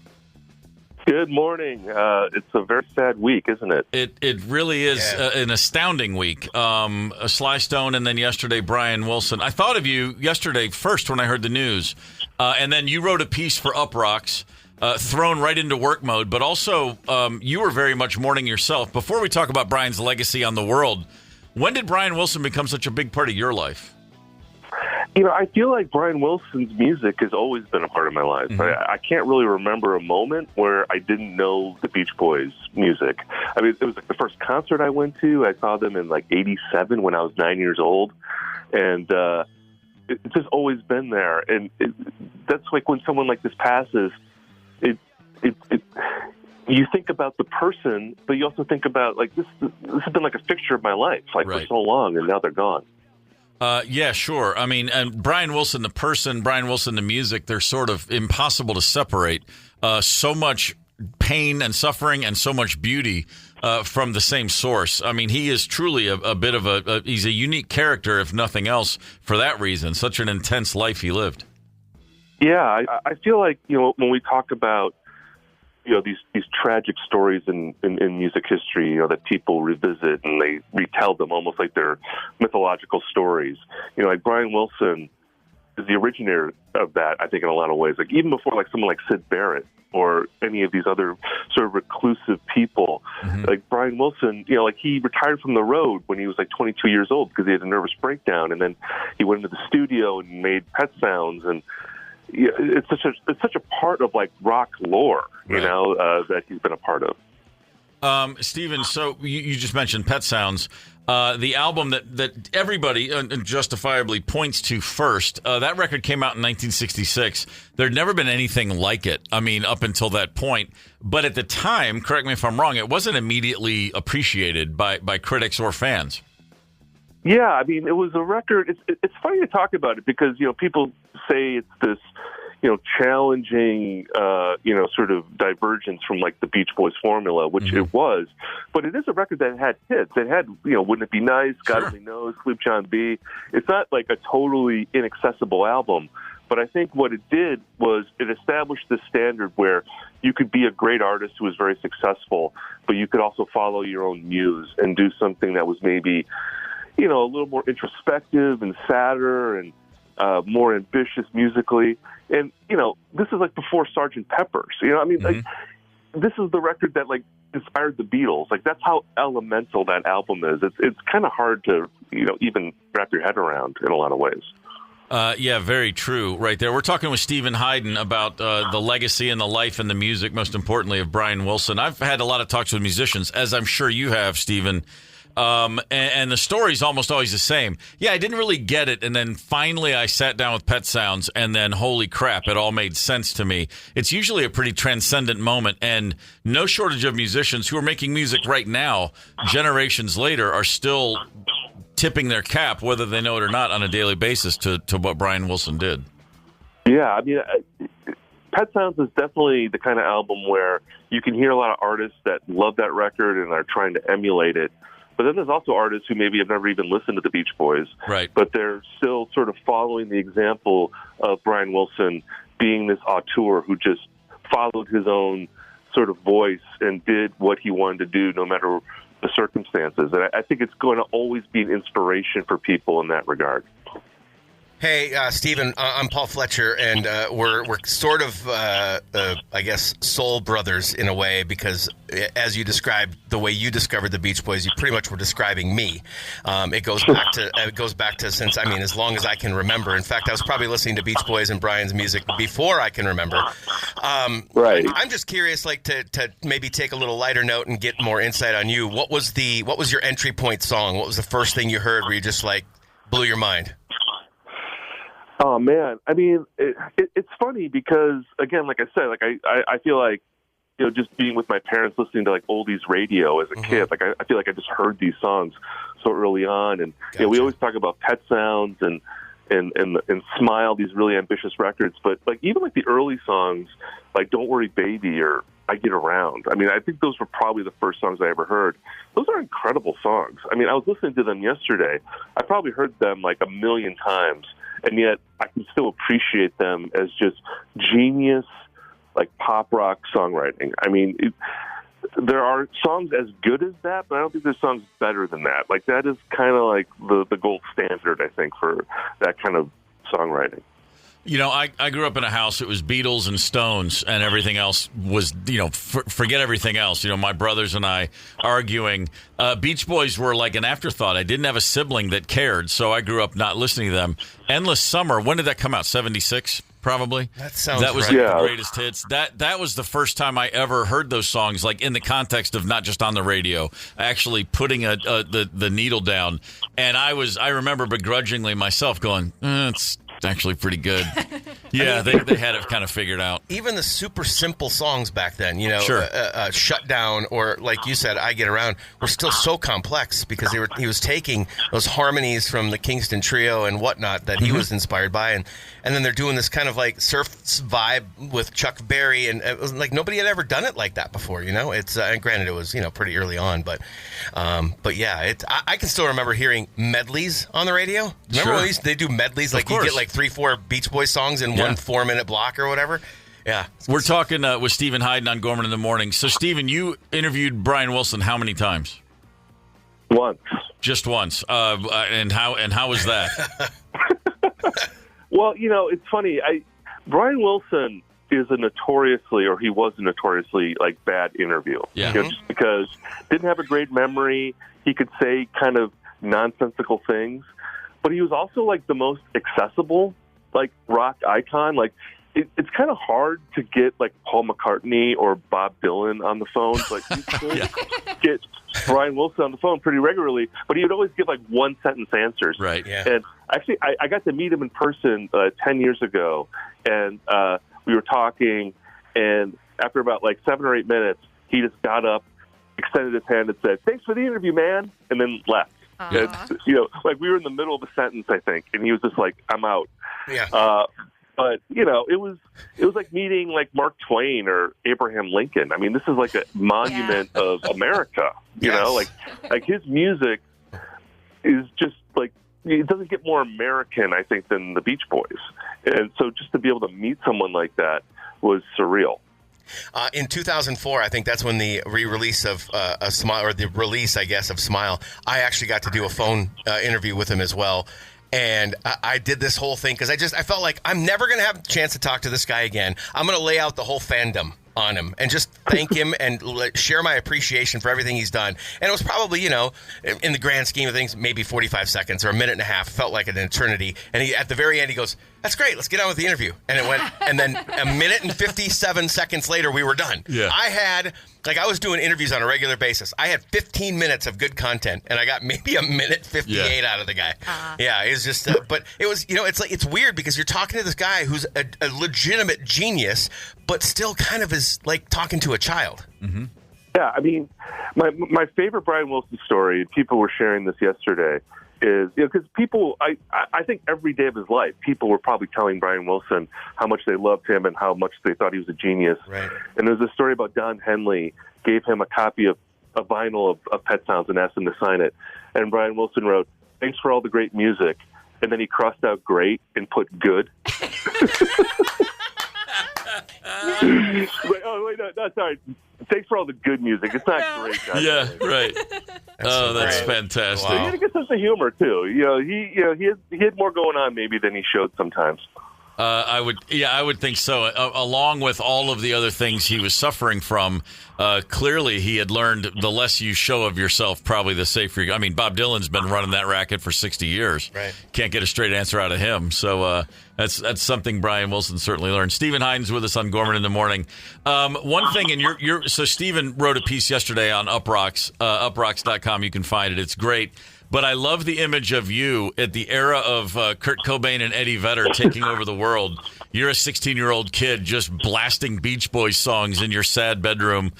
Good morning. It's a very sad week, isn't it? It really is an astounding week. Sly Stone, and then yesterday, Brian Wilson. I thought of you yesterday first when I heard the news, and then you wrote a piece for Uprocks. Thrown right into work mode, but also you were very much mourning yourself. Before we talk about Brian's legacy on the world, when did Brian Wilson become such a big part of your life? You know, I feel like Brian Wilson's music has always been a part of my life. Mm-hmm. I can't really remember a moment where I didn't know the Beach Boys music. I mean, it was like the first concert I went to. I saw them in like 87 when I was 9 years old. And it's just always been there. And that's like when someone like this passes, you think about the person, but you also think about, like, this has been like a fixture of my life, like, for so long, and now they're gone. Yeah, sure. I mean, and Brian Wilson, the person, Brian Wilson, the music, they're sort of impossible to separate. So much pain and suffering and so much beauty from the same source. I mean, he is truly a bit of he's a unique character, if nothing else, for that reason. Such an intense life he lived. Yeah, I feel like, you know, when we talk about, you know, these tragic stories in music history, you know, that people revisit and they retell them almost like they're mythological stories. You know, like Brian Wilson, is the originator of that, I think, in a lot of ways. Like, even before, like, someone like Syd Barrett or any of these other sort of reclusive people, like Brian Wilson, you know, like, he retired from the road when he was, like, 22 years old because he had a nervous breakdown, and then he went into the studio and made Pet Sounds, and yeah, it's such a part of, like, rock lore, you know, that he's been a part of. Steven, so you just mentioned Pet Sounds. The album that everybody justifiably points to first, that record came out in 1966. There'd never been anything like it, I mean, up until that point. But at the time, correct me if I'm wrong, it wasn't immediately appreciated by critics or fans. Yeah, I mean, it was a record. It's funny to talk about it because, you know, people say it's this, you know, challenging, you know, sort of divergence from, like, the Beach Boys formula, which it was. But it is a record that had hits. It had, you know, Wouldn't It Be Nice, God Only Knows, Sleep John B. It's not like a totally inaccessible album. But I think what it did was it established the standard where you could be a great artist who was very successful, but you could also follow your own muse and do something that was maybe, you know, a little more introspective and sadder and more ambitious musically. And, you know, this is like before Sgt. Pepper's, you know, I mean, like, this is the record that, like, inspired the Beatles. Like, that's how elemental that album is. It's kind of hard to, you know, even wrap your head around in a lot of ways. Yeah, very true right there. We're talking with Steven Hyden about the legacy and the life and the music, most importantly, of Brian Wilson. I've had a lot of talks with musicians, as I'm sure you have, Steven. And the story's almost always the same. Yeah, I didn't really get it, and then finally I sat down with Pet Sounds, and then holy crap, it all made sense to me. It's usually a pretty transcendent moment, and no shortage of musicians who are making music right now, generations later, are still tipping their cap, whether they know it or not, on a daily basis to what Brian Wilson did. Yeah, I mean, Pet Sounds is definitely the kind of album where you can hear a lot of artists that love that record and are trying to emulate it. But then there's also artists who maybe have never even listened to the Beach Boys, right? But they're still sort of following the example of Brian Wilson being this auteur who just followed his own sort of voice and did what he wanted to do no matter the circumstances. And I think it's going to always be an inspiration for people in that regard. Hey, Steven, I'm Paul Fletcher, and we're sort of, I guess, soul brothers in a way, because as you described the way you discovered the Beach Boys, you pretty much were describing me. It goes back to since, I mean, as long as I can remember. In fact, I was probably listening to Beach Boys and Brian's music before I can remember. Right. I'm just curious, like, to maybe take a little lighter note and get more insight on you. What was your entry point song? What was the first thing you heard where you just, like, blew your mind? Oh man, I mean, it's funny because, again, like I said, like I feel like, you know, just being with my parents, listening to, like, oldies radio as a kid, like I feel like I just heard these songs so early on, and you know, we always talk about Pet Sounds and Smile, these really ambitious records, but, like, even like the early songs, like Don't Worry Baby or I Get Around. I mean, I think those were probably the first songs I ever heard. Those are incredible songs. I mean, I was listening to them yesterday. I probably heard them like a million times. And yet I can still appreciate them as just genius, like, pop rock songwriting. I mean, there are songs as good as that, but I don't think there's songs better than that. Like, that is kind of like the gold standard, I think, for that kind of songwriting. You know, I grew up in a house, it was Beatles and Stones, and everything else was, you know, forget everything else. You know, my brothers and I arguing. Beach Boys were like an afterthought. I didn't have a sibling that cared, so I grew up not listening to them. Endless Summer, when did that come out? 76, probably? That was right. Like the greatest hits. That was the first time I ever heard those songs, like, in the context of not just on the radio, actually putting the needle down. And I remember begrudgingly myself going, it's actually pretty good. Yeah, they had it kind of figured out. Even the super simple songs back then, you know, sure. Shut Down, or like you said, I Get Around, were still so complex because he was taking those harmonies from the Kingston Trio and whatnot that he was inspired by, and then they're doing this kind of like surf vibe with Chuck Berry, and it was like nobody had ever done it like that before, you know. It's and granted it was, you know, pretty early on, but yeah, I can still remember hearing medleys on the radio. Remember when they do medleys, like you get like 3-4 Beach Boys songs in one 4-minute block or whatever? Yeah. We're talking with Steven Hyden on Gorman in the Morning. So, Steven, you interviewed Brian Wilson how many times? Once. Just once. And how was that? Well, it's funny. Brian Wilson is he was a notoriously like bad interview. Yeah. Just because didn't have a great memory. He could say kind of nonsensical things, but he was also like the most accessible like rock icon. Like it's kind of hard to get like Paul McCartney or Bob Dylan on the phone, but you could get Brian Wilson on the phone pretty regularly, but he would always give like one sentence answers. Right. Yeah. And actually, I got to meet him in person 10 years ago, and we were talking, and after about like 7 or 8 minutes, he just got up, extended his hand, and said, "Thanks for the interview, man," and then left. And, like we were in the middle of a sentence, I think, and he was just like, "I'm out." Yeah. But it was like meeting like Mark Twain or Abraham Lincoln. I mean, this is like a monument of America. You know, like his music is just like it doesn't get more American, I think, than the Beach Boys. And so just to be able to meet someone like that was surreal. In 2004, I think that's when the re-release of a Smile, or the release, I guess, of Smile. I actually got to do a phone interview with him as well. And I did this whole thing because I felt like I'm never going to have a chance to talk to this guy again. I'm going to lay out the whole fandom on him and just thank him and share my appreciation for everything he's done. And it was probably, in the grand scheme of things, maybe 45 seconds or a minute and a half. Felt like an eternity. And at the very end, he goes, "That's great. Let's get on with the interview." And it went, and then a minute and 57 seconds later, we were done. Yeah. I was doing interviews on a regular basis. I had 15 minutes of good content, and I got maybe a minute 58 out of the guy. Yeah, it was just, but it was, it's weird because you're talking to this guy who's a legitimate genius, but still kind of is like talking to a child. Mm-hmm. Yeah, I mean, my favorite Brian Wilson story, people were sharing this yesterday, is because people, I think every day of his life, people were probably telling Brian Wilson how much they loved him and how much they thought he was a genius. Right. And there's a story about Don Henley gave him a copy of a vinyl of Pet Sounds and asked him to sign it. And Brian Wilson wrote, "Thanks for all the great music." And then he crossed out "great" and put "good." No, sorry. Thanks for all the good music. It's not great, guys. Yeah, right. That's fantastic. Wow. He had a good sense of humor too. He had more going on maybe than he showed sometimes. I would think so. Along with all of the other things he was suffering from, clearly he had learned the less you show of yourself, probably the safer. I mean, Bob Dylan's been running that racket for 60 years. Right. Can't get a straight answer out of him. So that's something Brian Wilson certainly learned. Steven Hyden's with us on Gorman in the Morning. One thing, and so Steven wrote a piece yesterday on Uprocks, uprocks.com. You can find it. It's great. But I love the image of you at the era of Kurt Cobain and Eddie Vedder taking over the world. You're a 16-year-old kid just blasting Beach Boys songs in your sad bedroom,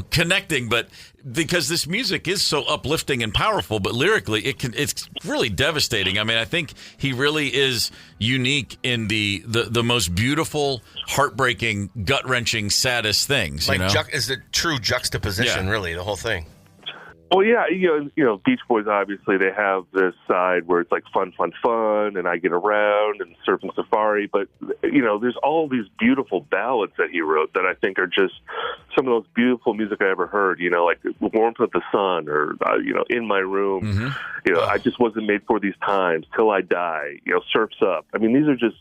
connecting. But because this music is so uplifting and powerful, but lyrically it's really devastating. I mean, I think he really is unique in the most beautiful, heartbreaking, gut-wrenching, saddest things. Is the true juxtaposition, really, the whole thing. Well, yeah, Beach Boys, obviously, they have this side where it's like fun, and I Get Around and Surfing Safari. But, there's all these beautiful ballads that he wrote that I think are just some of the most beautiful music I ever heard, like Warmth of the Sun or, In My Room. Mm-hmm. I Just Wasn't Made for These Times, Till I Die, Surf's Up. I mean, these are just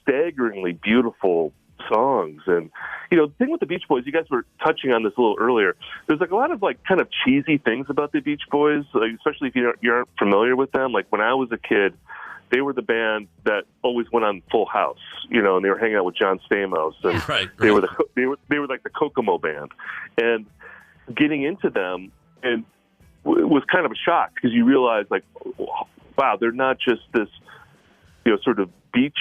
staggeringly beautiful songs. And the thing with the Beach Boys, you guys were touching on this a little earlier, there's like a lot of like kind of cheesy things about the Beach Boys, like, especially if you aren't familiar with them. Like when I was a kid, they were the band that always went on Full House, and they were hanging out with John Stamos, and they were like the Kokomo band. And getting into them and was kind of a shock because you realize like, wow, they're not just this sort of beach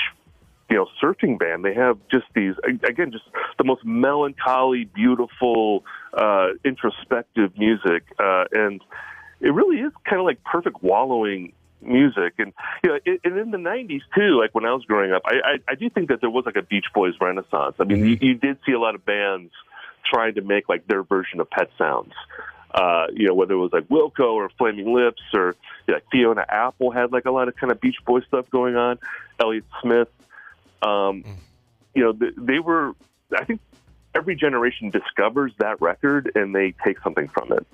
surfing band. They have just these, again, just the most melancholy, beautiful, introspective music. And it really is kind of like perfect wallowing music. And, and in the 90s, too, like when I was growing up, I do think that there was like a Beach Boys renaissance. I mean, you did see a lot of bands trying to make like their version of Pet Sounds. Whether it was like Wilco or Flaming Lips or Fiona Apple had like a lot of kind of Beach Boys stuff going on. Elliott Smith. They were, I think every generation discovers that record and they take something from it.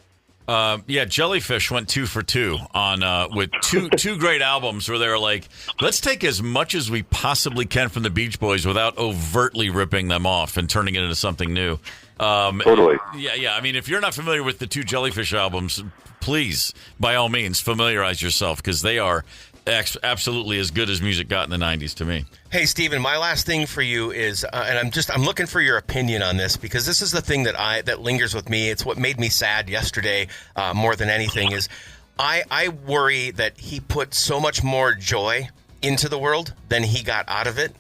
Jellyfish went 2 for 2 on with two great albums where they were like, let's take as much as we possibly can from the Beach Boys without overtly ripping them off and turning it into something new. Totally. Yeah. I mean, if you're not familiar with the 2 Jellyfish albums, please, by all means, familiarize yourself because they are absolutely as good as music got in the 90s to me. Hey, Steven, my last thing for you is, and I'm looking for your opinion on this because this is the thing that lingers with me. It's what made me sad yesterday more than anything is I worry that he put so much more joy into the world than he got out of it.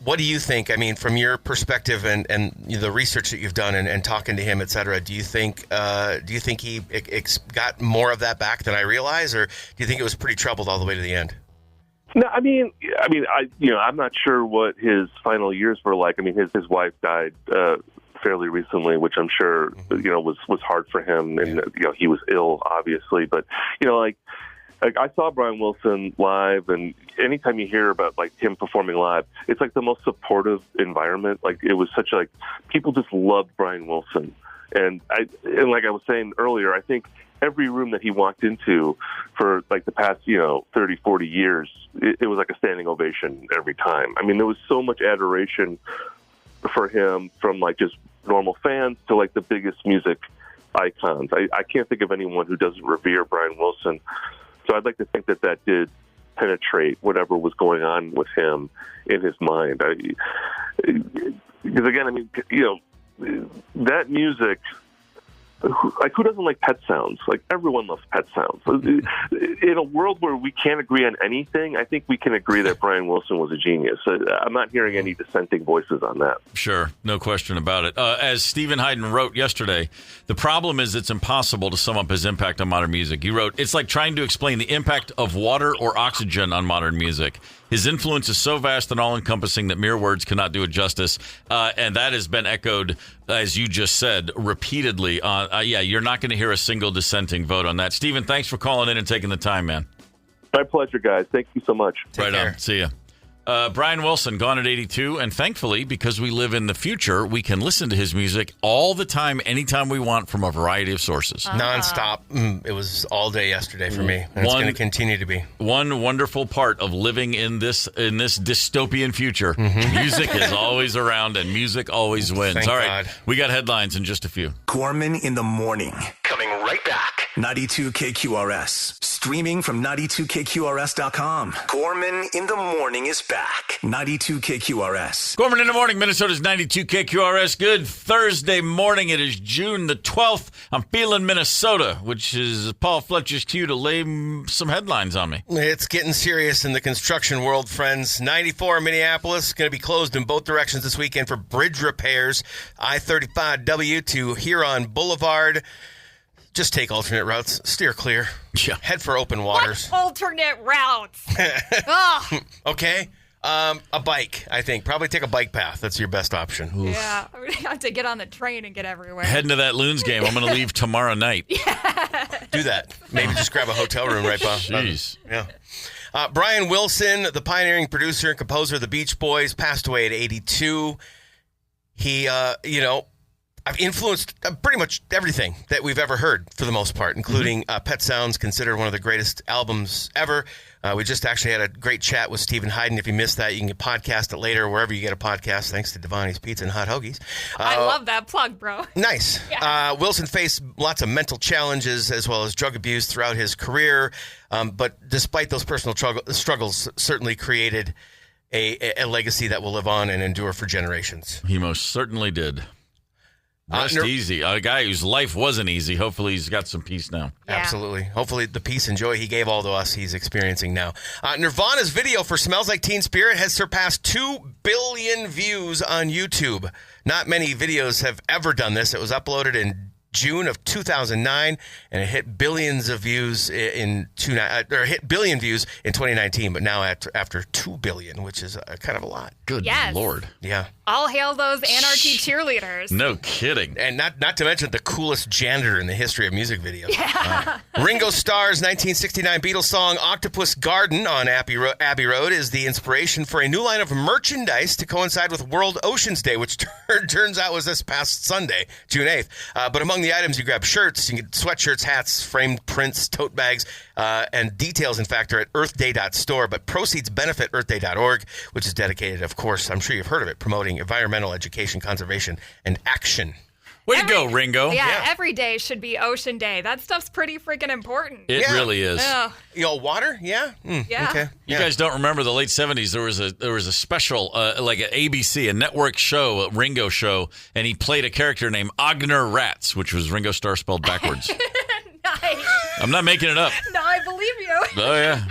What do you think? I mean, from your perspective and the research that you've done and talking to him, et cetera, do you think he got more of that back than I realize, or do you think it was pretty troubled all the way to the end? No, I'm not sure what his final years were like. I mean, his wife died fairly recently, which I'm sure was hard for him, and he was ill, obviously. But like I saw Brian Wilson live, and anytime you hear about like him performing live, it's like the most supportive environment. Like it was such people just loved Brian Wilson, and like I was saying earlier, I think every room that he walked into for like the past 30, 40 years, it was like a standing ovation every time. I mean, there was so much adoration for him from like just normal fans to like the biggest music icons. I can't think of anyone who doesn't revere Brian Wilson. So I'd like to think that did penetrate whatever was going on with him in his mind. Because again, I mean, that music, like who doesn't like Pet Sounds? Like everyone loves Pet Sounds. In a world where we can't agree on anything, I think we can agree that Brian Wilson was a genius. I'm not hearing any dissenting voices on that. Sure, no question about it. As Steven Hyden wrote yesterday, the problem is it's impossible to sum up his impact on modern music. He wrote, it's like trying to explain the impact of water or oxygen on modern music. His influence is so vast and all-encompassing that mere words cannot do it justice. And that has been echoed, as you just said, repeatedly. You're not going to hear a single dissenting vote on that. Steven, thanks for calling in and taking the time, man. My pleasure, guys. Thank you so much. Take care. See ya. Brian Wilson, gone at 82, and thankfully, because we live in the future, we can listen to his music all the time, anytime we want, from a variety of sources. Nonstop. It was all day yesterday for me, and it's going to continue to be. One wonderful part of living in this dystopian future. Music is always around, and music always wins. Thank all right, God. We got headlines in just a few. Gorman in the morning. Coming right back. 92 KQRS. Streaming from 92KQRS.com. Gorman in the morning is back. 92 KQRS. Gorman in the morning, Minnesota's 92 KQRS. Good Thursday morning. It is June the 12th. I'm feeling Minnesota, which is Paul Fletcher's cue to lay some headlines on me. It's getting serious in the construction world, friends. 94 Minneapolis going to be closed in both directions this weekend for bridge repairs. I-35W to Huron Boulevard. Just take alternate routes. Steer clear. Yeah. Head for open waters. What alternate routes? Okay. A bike, I think. Probably take a bike path. That's your best option. Oof. Yeah. I'm going to have to get on the train and get everywhere. Heading to that Loons game. I'm going to leave tomorrow night. Yeah. Do that. Maybe just grab a hotel room right by. Jeez. Yeah. Brian Wilson, the pioneering producer and composer of the Beach Boys, passed away at 82. He, I've influenced pretty much everything that we've ever heard, for the most part, including Pet Sounds, considered one of the greatest albums ever. We just actually had a great chat with Steven Hyden. If you missed that, you can podcast it later, wherever you get a podcast, thanks to Devani's Pizza and Hot Hoagies. I love that plug, bro. Nice. Yeah. Wilson faced lots of mental challenges as well as drug abuse throughout his career. But despite those personal struggles, certainly created a legacy that will live on and endure for generations. He most certainly did. Rest easy. A guy whose life wasn't easy. Hopefully he's got some peace now. Yeah. Absolutely. Hopefully the peace and joy he gave all to us he's experiencing now. Nirvana's video for Smells Like Teen Spirit has surpassed 2 billion views on YouTube. Not many videos have ever done this. It was uploaded in June of 2009, and it hit billions of views hit billion views in 2019. But now after 2 billion, which is kind of a lot. Good Lord. Yeah. All hail those anarchy cheerleaders. No kidding. And not to mention the coolest janitor in the history of music videos. Yeah. Ringo Starr's 1969 Beatles song Octopus Garden on Abbey Road is the inspiration for a new line of merchandise to coincide with World Oceans Day, which turns out was this past Sunday, June 8th. But among Among the items you grab shirts, you can get sweatshirts, hats, framed prints, tote bags, and details, in fact, are at earthday.store, but proceeds benefit earthday.org, which is dedicated, of course, I'm sure you've heard of it, promoting environmental education, conservation, and action. Way to go, Ringo. Yeah, every day should be Ocean Day. That stuff's pretty freaking important. It really is. Water? Yeah? Yeah. Okay. You guys don't remember the late 70s. There was a special, like an ABC, a network show, a Ringo show, and he played a character named Ogner Ratz, which was Ringo Starr spelled backwards. Nice. I'm not making it up. No, I believe you. Oh, yeah.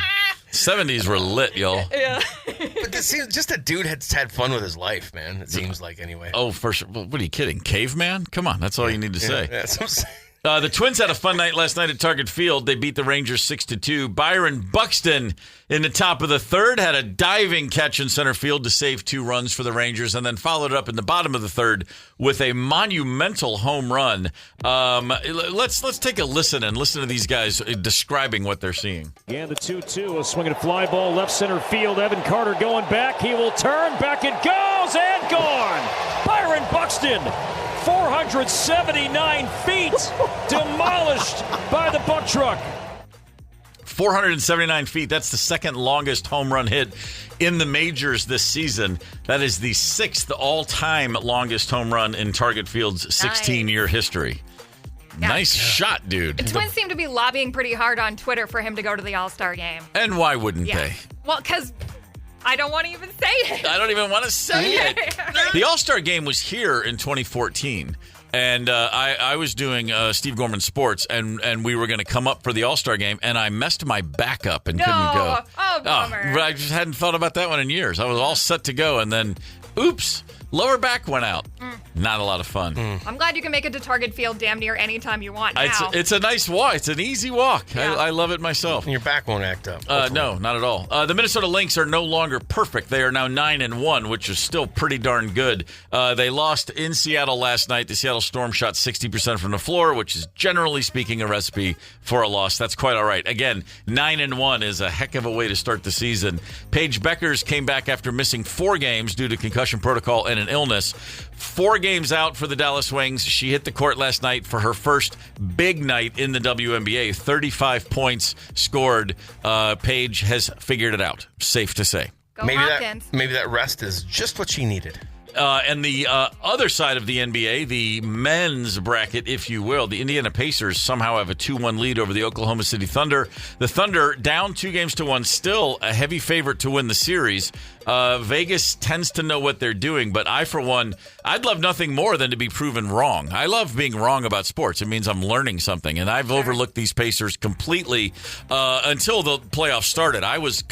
70s were lit, y'all. Yeah. But this seems just a dude had had fun with his life, man. It seems like, anyway. Oh, what are you kidding? Caveman? Come on, that's all you need to say. Yeah, that's what I'm saying. The Twins had a fun night last night at Target Field. They beat the Rangers 6-2. Byron Buxton in the top of the third had a diving catch in center field to save 2 runs for the Rangers, and then followed up in the bottom of the third with a monumental home run. Let's take a listen to these guys describing what they're seeing. And the 2-2, a swinging fly ball left center field. Evan Carter going back. He will turn. Back it goes and gone. Byron Buxton. 479 feet, demolished by the buck truck. 479 feet. That's the second longest home run hit in the majors this season. That is the 6th all-time longest home run in Target Field's 16-year history. Yeah. Nice shot, dude. The Twins seem to be lobbying pretty hard on Twitter for him to go to the All-Star game. And why wouldn't they? Well, because I don't want to even say it. I don't even want to say it. The All-Star game was here in 2014. And I was doing Steve Gorman Sports, and we were going to come up for the All-Star game, and I messed my back up and couldn't go. Oh, bummer. I just hadn't thought about that one in years. I was all set to go, and then, oops, lower back went out. Not a lot of fun. I'm glad you can make it to Target Field damn near any time you want now. It's a nice walk. It's an easy walk. Yeah. I love it myself. And your back won't act up. No, not at all. The Minnesota Lynx are no longer perfect. They are now 9-1, which is still pretty darn good. They lost in Seattle last night. The Seattle Storm shot 60% from the floor, which is generally speaking a recipe for a loss. That's quite all right. Again, 9-1 is a heck of a way to start the season. Paige Beckers came back after missing 4 games due to concussion protocol and an illness. 4 games out for the Dallas Wings. She hit the court last night for her first big night in the WNBA. 35 points scored. Paige has figured it out. Safe to say. Go Hopkins. Maybe that rest is just what she needed. And the other side of the NBA, the men's bracket, if you will, the Indiana Pacers somehow have a 2-1 lead over the Oklahoma City Thunder. The Thunder down 2-1, still a heavy favorite to win the series. Vegas tends to know what they're doing, but I, for one, I'd love nothing more than to be proven wrong. I love being wrong about sports. It means I'm learning something, and I've overlooked these Pacers completely until the playoffs started. I was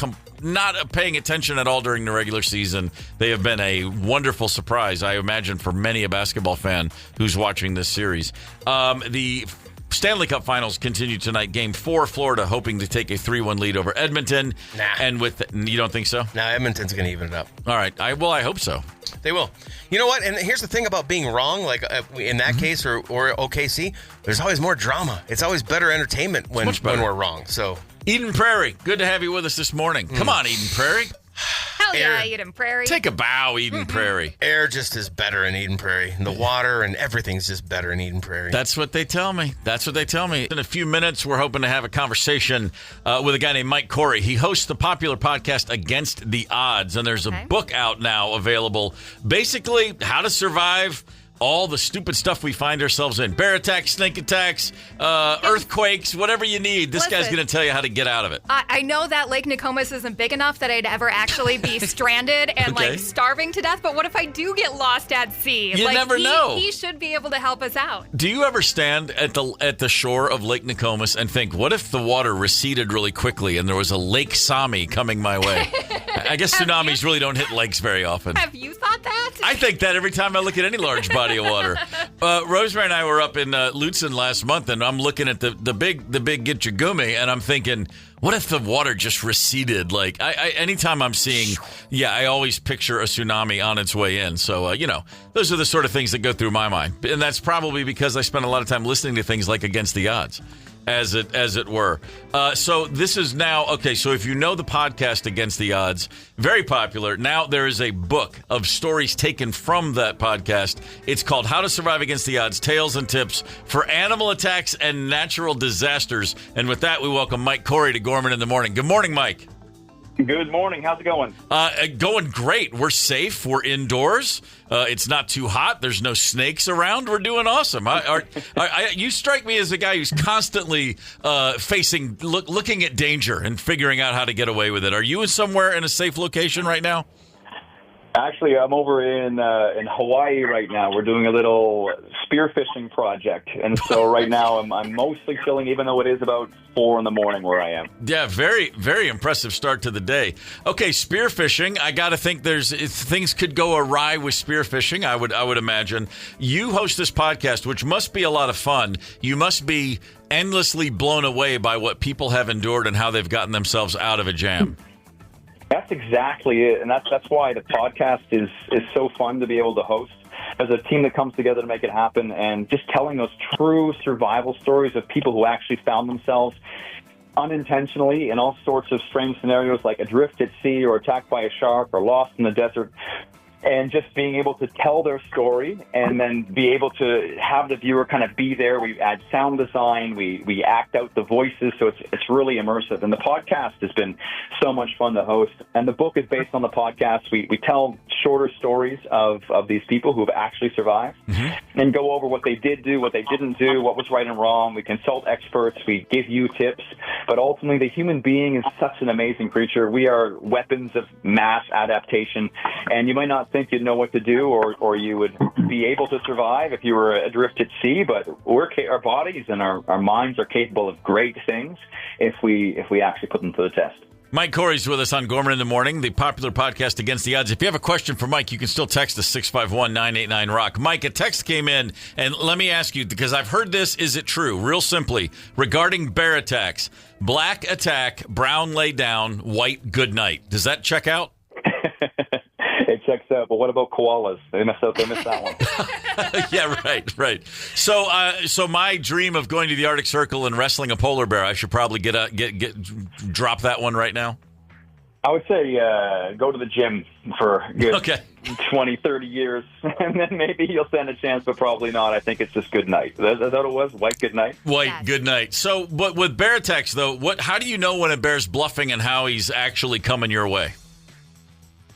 not paying attention at all during the regular season. They have been a wonderful surprise, I imagine, for many a basketball fan who's watching this series. The Stanley Cup Finals continue tonight. Game 4, Florida hoping to take a 3-1 lead over Edmonton. And you don't think so? No, Edmonton's going to even it up. All right. I hope so. They will. You know what? And here's the thing about being wrong. Like in that case or OKC, there's always more drama. It's always better entertainment when we're wrong. So Eden Prairie, good to have you with us this morning. Come on, Eden Prairie. Hell yeah, Eden Prairie. Take a bow, Eden Prairie. Air just is better in Eden Prairie. And the water and everything's just better in Eden Prairie. That's what they tell me. In a few minutes, we're hoping to have a conversation with a guy named Mike Corey. He hosts the popular podcast Against the Odds, and there's a book out now available. Basically, how to survive all the stupid stuff we find ourselves in. Bear attacks, snake attacks, earthquakes, whatever you need. This guy's going to tell you how to get out of it. I know that Lake Nokomis isn't big enough that I'd ever actually be stranded and starving to death, but what if I do get lost at sea? You never know. He should be able to help us out. Do you ever stand at the shore of Lake Nokomis and think, what if the water receded really quickly and there was a Lake Sami coming my way? I guess tsunamis really don't hit lakes very often. Have you thought that? I think that every time I look at any large body of water. Rosemary and I were up in Lutzen last month, and I'm looking at the big Gitchagumi, and I'm thinking, what if the water just receded? Like, anytime I'm seeing, I always picture a tsunami on its way in. So, those are the sort of things that go through my mind. And that's probably because I spend a lot of time listening to things like Against the Odds. as it were. So this is now, okay, so if you know the podcast Against the Odds, very popular. Now there is a book of stories taken from that podcast. It's called How to Survive Against the Odds, Tales and Tips for Animal Attacks and Natural Disasters. And with that, we welcome Mike Corey to Gorman in the Morning. Good morning, Mike. Good morning. How's it going? Going great. We're safe. We're indoors. It's not too hot. There's no snakes around. We're doing awesome. You strike me as a guy who's constantly looking at danger and figuring out how to get away with it. Are you somewhere in a safe location right now? Actually, I'm over in Hawaii right now. We're doing a little spearfishing project, and so right now I'm mostly chilling, even though it is about 4 a.m. where I am. Yeah, very, very impressive start to the day. Okay, spearfishing. I got to think things could go awry with spearfishing. I would imagine. You host this podcast, which must be a lot of fun. You must be endlessly blown away by what people have endured and how they've gotten themselves out of a jam. That's exactly it, and that's why the podcast is so fun to be able to host. There's a team that comes together to make it happen, and just telling those true survival stories of people who actually found themselves unintentionally in all sorts of strange scenarios, like adrift at sea or attacked by a shark or lost in the desert. And just being able to tell their story and then be able to have the viewer kind of be there. We add sound design. We act out the voices. So it's really immersive. And the podcast has been so much fun to host. And the book is based on the podcast. We tell shorter stories of these people who have actually survived and go over what they did do, what they didn't do, what was right and wrong. We consult experts. We give you tips. But ultimately, the human being is such an amazing creature. We are weapons of mass adaptation. And you might not think you'd know what to do or you would be able to survive if you were adrift at sea, but our bodies and our minds are capable of great things if we actually put them to the test. Mike Corey's with us on Gorman in the Morning, the popular podcast Against the Odds. If you have a question for Mike, you can still text us 651-989-ROCK. Mike, a text came in, and let me ask you, because I've heard this, is it true? Real simply, regarding bear attacks, black attack, brown lay down, white good night. Does that check out? It checks out, but what about koalas? They missed that one. Yeah, right. So my dream of going to the Arctic Circle and wrestling a polar bear, I should probably drop that one right now. I would say go to the gym for a good 20, 30 years, and then maybe you'll stand a chance, but probably not. I think it's just good night. Is that what it was? White good night? White good night. So, but with bear attacks, though, how do you know when a bear's bluffing and how he's actually coming your way?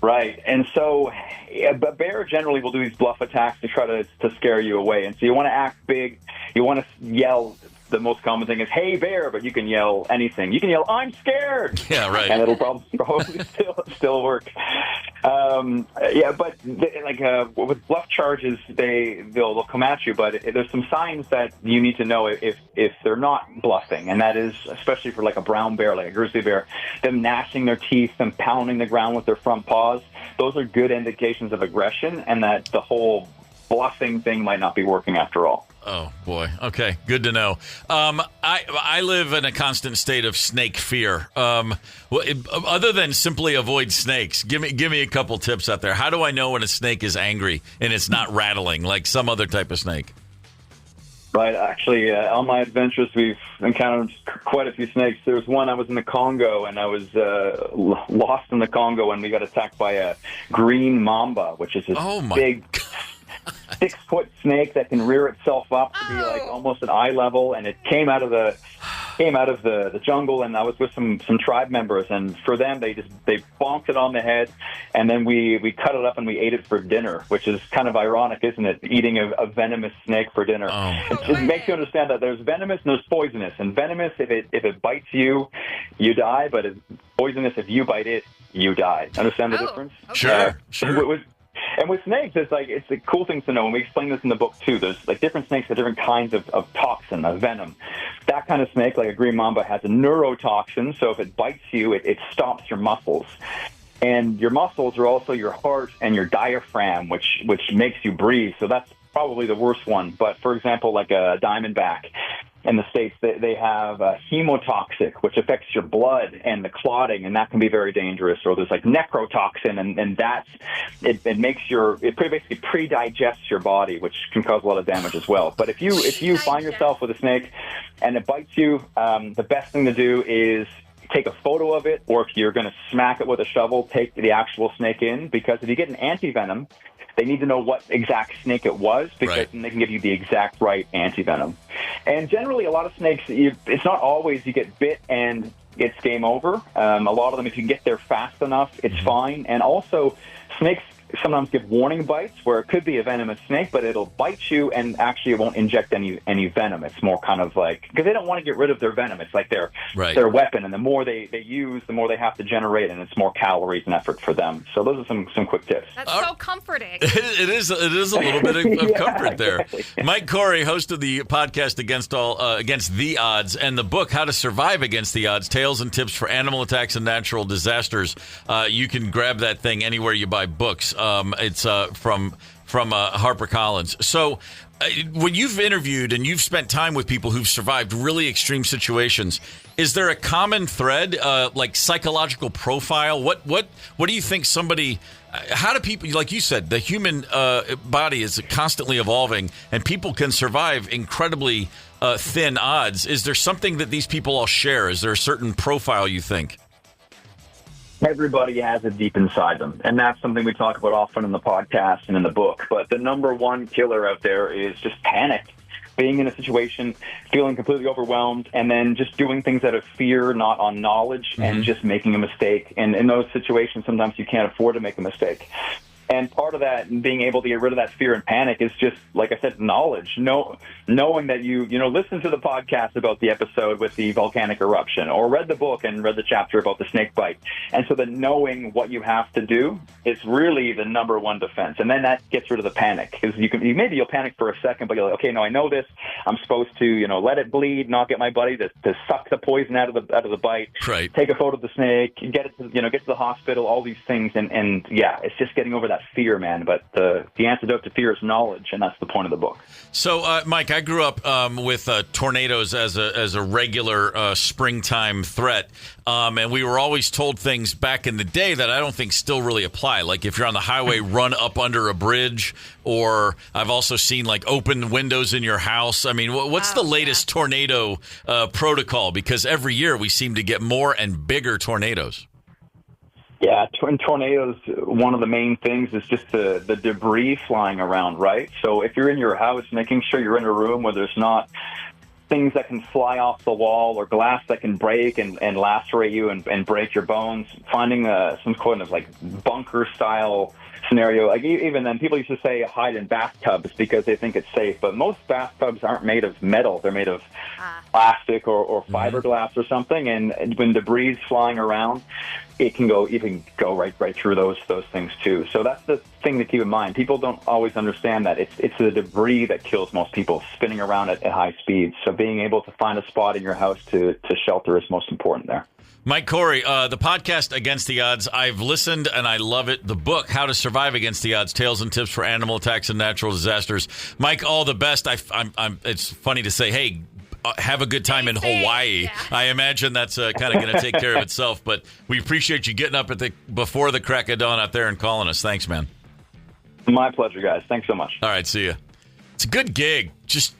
Right, and so a bear generally will do these bluff attacks to try to scare you away. And so you want to act big. You want to yell. The most common thing is, "Hey, bear!" But you can yell anything. You can yell, "I'm scared!" Yeah, right. And it'll probably still work. But with bluff charges, they'll come at you. But there's some signs that you need to know if they're not bluffing, and that is especially for like a brown bear, like a grizzly bear, them gnashing their teeth and pounding the ground with their front paws. Those are good indications of aggression, and that the whole bluffing thing might not be working after all. Oh, boy. Okay, good to know. I live in a constant state of snake fear. Other than simply avoid snakes, give me a couple tips out there. How do I know when a snake is angry and it's not rattling like some other type of snake? Right. Actually, on my adventures, we've encountered quite a few snakes. There was one, I was in the Congo, and I was lost in the Congo, and we got attacked by a green mamba, which is this big 6-foot snake that can rear itself up to be like almost at eye level, and it came out of the jungle. And I was with some tribe members, and for them they bonked it on the head, and then we cut it up and we ate it for dinner, which is kind of ironic, isn't it? Eating a venomous snake for dinner. It makes you understand that there's venomous and there's poisonous. And venomous, if it bites you, you die. But it's poisonous, if you bite it, you die. Understand the difference? Sure. And with snakes, it's the cool things to know, and we explain this in the book too. There's like different snakes have different kinds of toxin, of venom. That kind of snake, like a green mamba, has a neurotoxin, so if it bites you, it stops your muscles. And your muscles are also your heart and your diaphragm, which makes you breathe. So that's probably the worst one. But for example, like a diamondback, in the States, they have hemotoxic, which affects your blood and the clotting, and that can be very dangerous. Or there's like necrotoxin, and it makes it basically pre-digests your body, which can cause a lot of damage as well. But if you find yourself with a snake and it bites you, the best thing to do is take a photo of it, or if you're going to smack it with a shovel, take the actual snake in, because if you get an antivenom, they need to know what exact snake it was, because then they can give you the exact right antivenom. And generally, a lot of snakes, it's not always you get bit and it's game over. A lot of them, if you can get there fast enough, it's fine. And also, snakes sometimes give warning bites where it could be a venomous snake, but it'll bite you and actually it won't inject any venom. It's more kind of like, because they don't want to get rid of their venom. It's like their weapon, and the more they use, the more they have to generate, and it's more calories and effort for them. So those are some quick tips. That's so comforting. It is a little bit of comfort there. Exactly. Mike Corey, host of the podcast Against the Odds, and the book How to Survive Against the Odds, Tales and Tips for Animal Attacks and Natural Disasters. You can grab that thing anywhere you buy books. It's from HarperCollins. So when you've interviewed and you've spent time with people who've survived really extreme situations, is there a common thread, like psychological profile? What do you think how do people, like you said, the human body is constantly evolving, and people can survive incredibly thin odds. Is there something that these people all share? Is there a certain profile you think? Everybody has it deep inside them, and that's something we talk about often in the podcast and in the book. But the number one killer out there is just panic. Being in a situation, feeling completely overwhelmed, and then just doing things out of fear, not on knowledge, and just making a mistake. And in those situations, sometimes you can't afford to make a mistake. And part of that, being able to get rid of that fear and panic, is just, like I said, knowledge. Knowing that you listen to the podcast about the episode with the volcanic eruption, or read the book and read the chapter about the snake bite. And so then knowing what you have to do is really the number one defense. And then that gets rid of the panic. Because maybe you'll panic for a second, but you're like, okay, no, I know this. I'm supposed to, let it bleed, not get my buddy to suck the poison out of the bite. Right. Take a photo of the snake, get it to, get to the hospital, all these things. And yeah, it's just getting over that fear, man. But the antidote to fear is knowledge, and that's the point of the book. So, Mike, I grew up with tornadoes as a regular springtime threat, and we were always told things back in the day that I don't think still really apply. Like if you're on the highway, run up under a bridge, or I've also seen like open windows in your house. I mean, what's the latest tornado protocol? Because every year we seem to get more and bigger tornadoes. Yeah, in tornadoes, one of the main things is just the debris flying around, right? So if you're in your house, making sure you're in a room where there's not things that can fly off the wall or glass that can break and lacerate you and break your bones, finding some kind of like bunker-style scenario. Like even then, people used to say hide in bathtubs because they think it's safe, but most bathtubs aren't made of metal. They're made of plastic or fiberglass or something, and when debris is flying around, it can go right through those things too. So that's the thing to keep in mind. People don't always understand that it's the debris that kills most people, spinning around at high speeds. So being able to find a spot in your house to shelter is most important there. Mike Corey, the podcast Against the Odds, I've listened and I love it. The book, How to Survive Against the Odds, Tales and Tips for Animal Attacks and Natural Disasters. Mike, all the best. It's funny to say, hey, have a good time in Hawaii. Yeah. I imagine that's kind of going to take care of itself, but we appreciate you getting up before the crack of dawn out there and calling us. Thanks, man. My pleasure, guys. Thanks so much. All right, see ya. It's a good gig. Just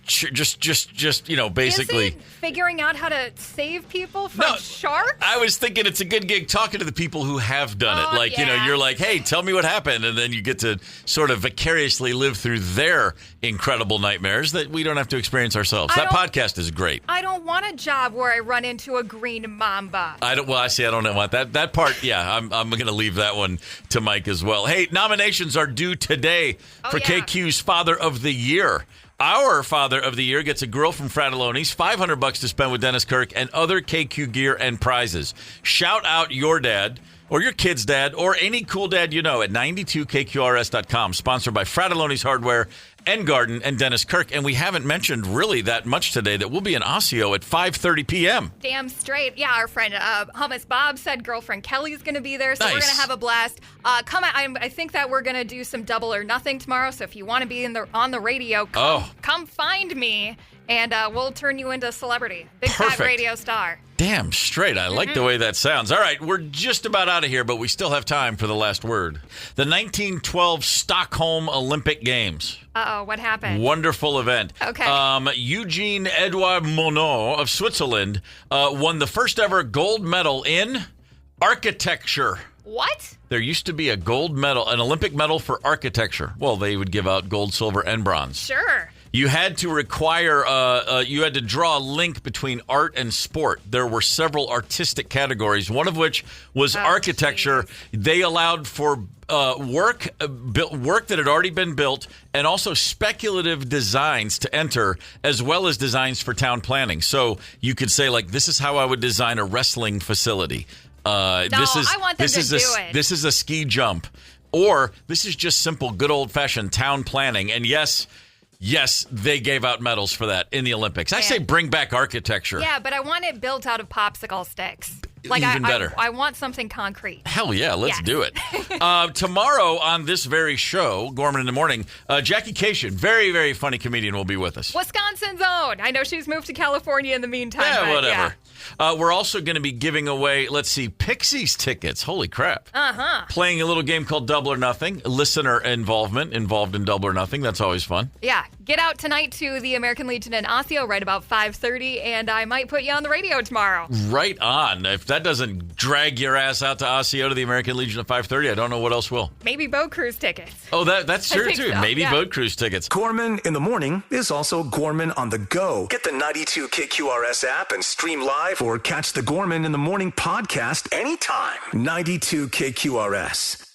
basically. Is it figuring out how to save people from sharks? I was thinking it's a good gig talking to the people who have done it. Like, you're like, hey, tell me what happened. And then you get to sort of vicariously live through their incredible nightmares that we don't have to experience ourselves. That podcast is great. I don't want a job where I run into a green mamba. I don't want that part. Yeah, I'm going to leave that one to Mike as well. Hey, nominations are due today for KQ's Father of the Year. Our Father of the Year gets a grill from Fratelloni's, $500 to spend with Dennis Kirk, and other KQ gear and prizes. Shout out your dad or your kid's dad or any cool dad you know at 92KQRS.com. Sponsored by Fratelloni's Hardware and Garden and Dennis Kirk. And we haven't mentioned really that much today that we'll be in Osseo at 5:30 p.m. Damn straight. Yeah, our friend Hummus Bob said girlfriend Kelly's going to be there, so we're going to have a blast. I think that we're going to do some double or nothing tomorrow, so if you want to be on the radio, come find me. and we'll turn you into a celebrity. Big Perfect. fat radio star. Damn straight. I like the way that sounds. All right, we're just about out of here, but we still have time for the last word. The 1912 Stockholm Olympic Games. Uh-oh, what happened? Wonderful event. Okay. Eugene Edouard Monod of Switzerland won the first ever gold medal in architecture. What? There used to be a gold medal, an Olympic medal for architecture. Well, they would give out gold, silver, and bronze. Sure. You had to you had to draw a link between art and sport. There were several artistic categories, one of which was architecture. Geez. They allowed for work that had already been built, and also speculative designs to enter, as well as designs for town planning. So you could say, like, this is how I would design a wrestling facility. I want them to do it. This is a ski jump, or this is just simple, good old-fashioned town planning. And yes, they gave out medals for that in the Olympics. I say bring back architecture. Yeah, but I want it built out of popsicle sticks. Like Even better. I want something concrete. Hell yeah, let's do it. Tomorrow on this very show, Gorman in the Morning, Jackie Cation, very, very funny comedian, will be with us. Wisconsin's own. I know she's moved to California in the meantime. Yeah, whatever. Yeah. We're also going to be giving away, Pixies tickets. Holy crap. Uh-huh. Playing a little game called Double or Nothing. Listener involved in Double or Nothing. That's always fun. Yeah. Get out tonight to the American Legion in Osseo right about 5:30, and I might put you on the radio tomorrow. Right on. If that doesn't drag your ass out to Osseo to the American Legion at 5:30, I don't know what else will. Maybe boat cruise tickets. Oh, that's true, too. So. Maybe boat cruise tickets. Gorman in the Morning is also Gorman on the go. Get the 92 KQRS app and stream live or catch the Gorman in the Morning podcast anytime. 92 KQRS.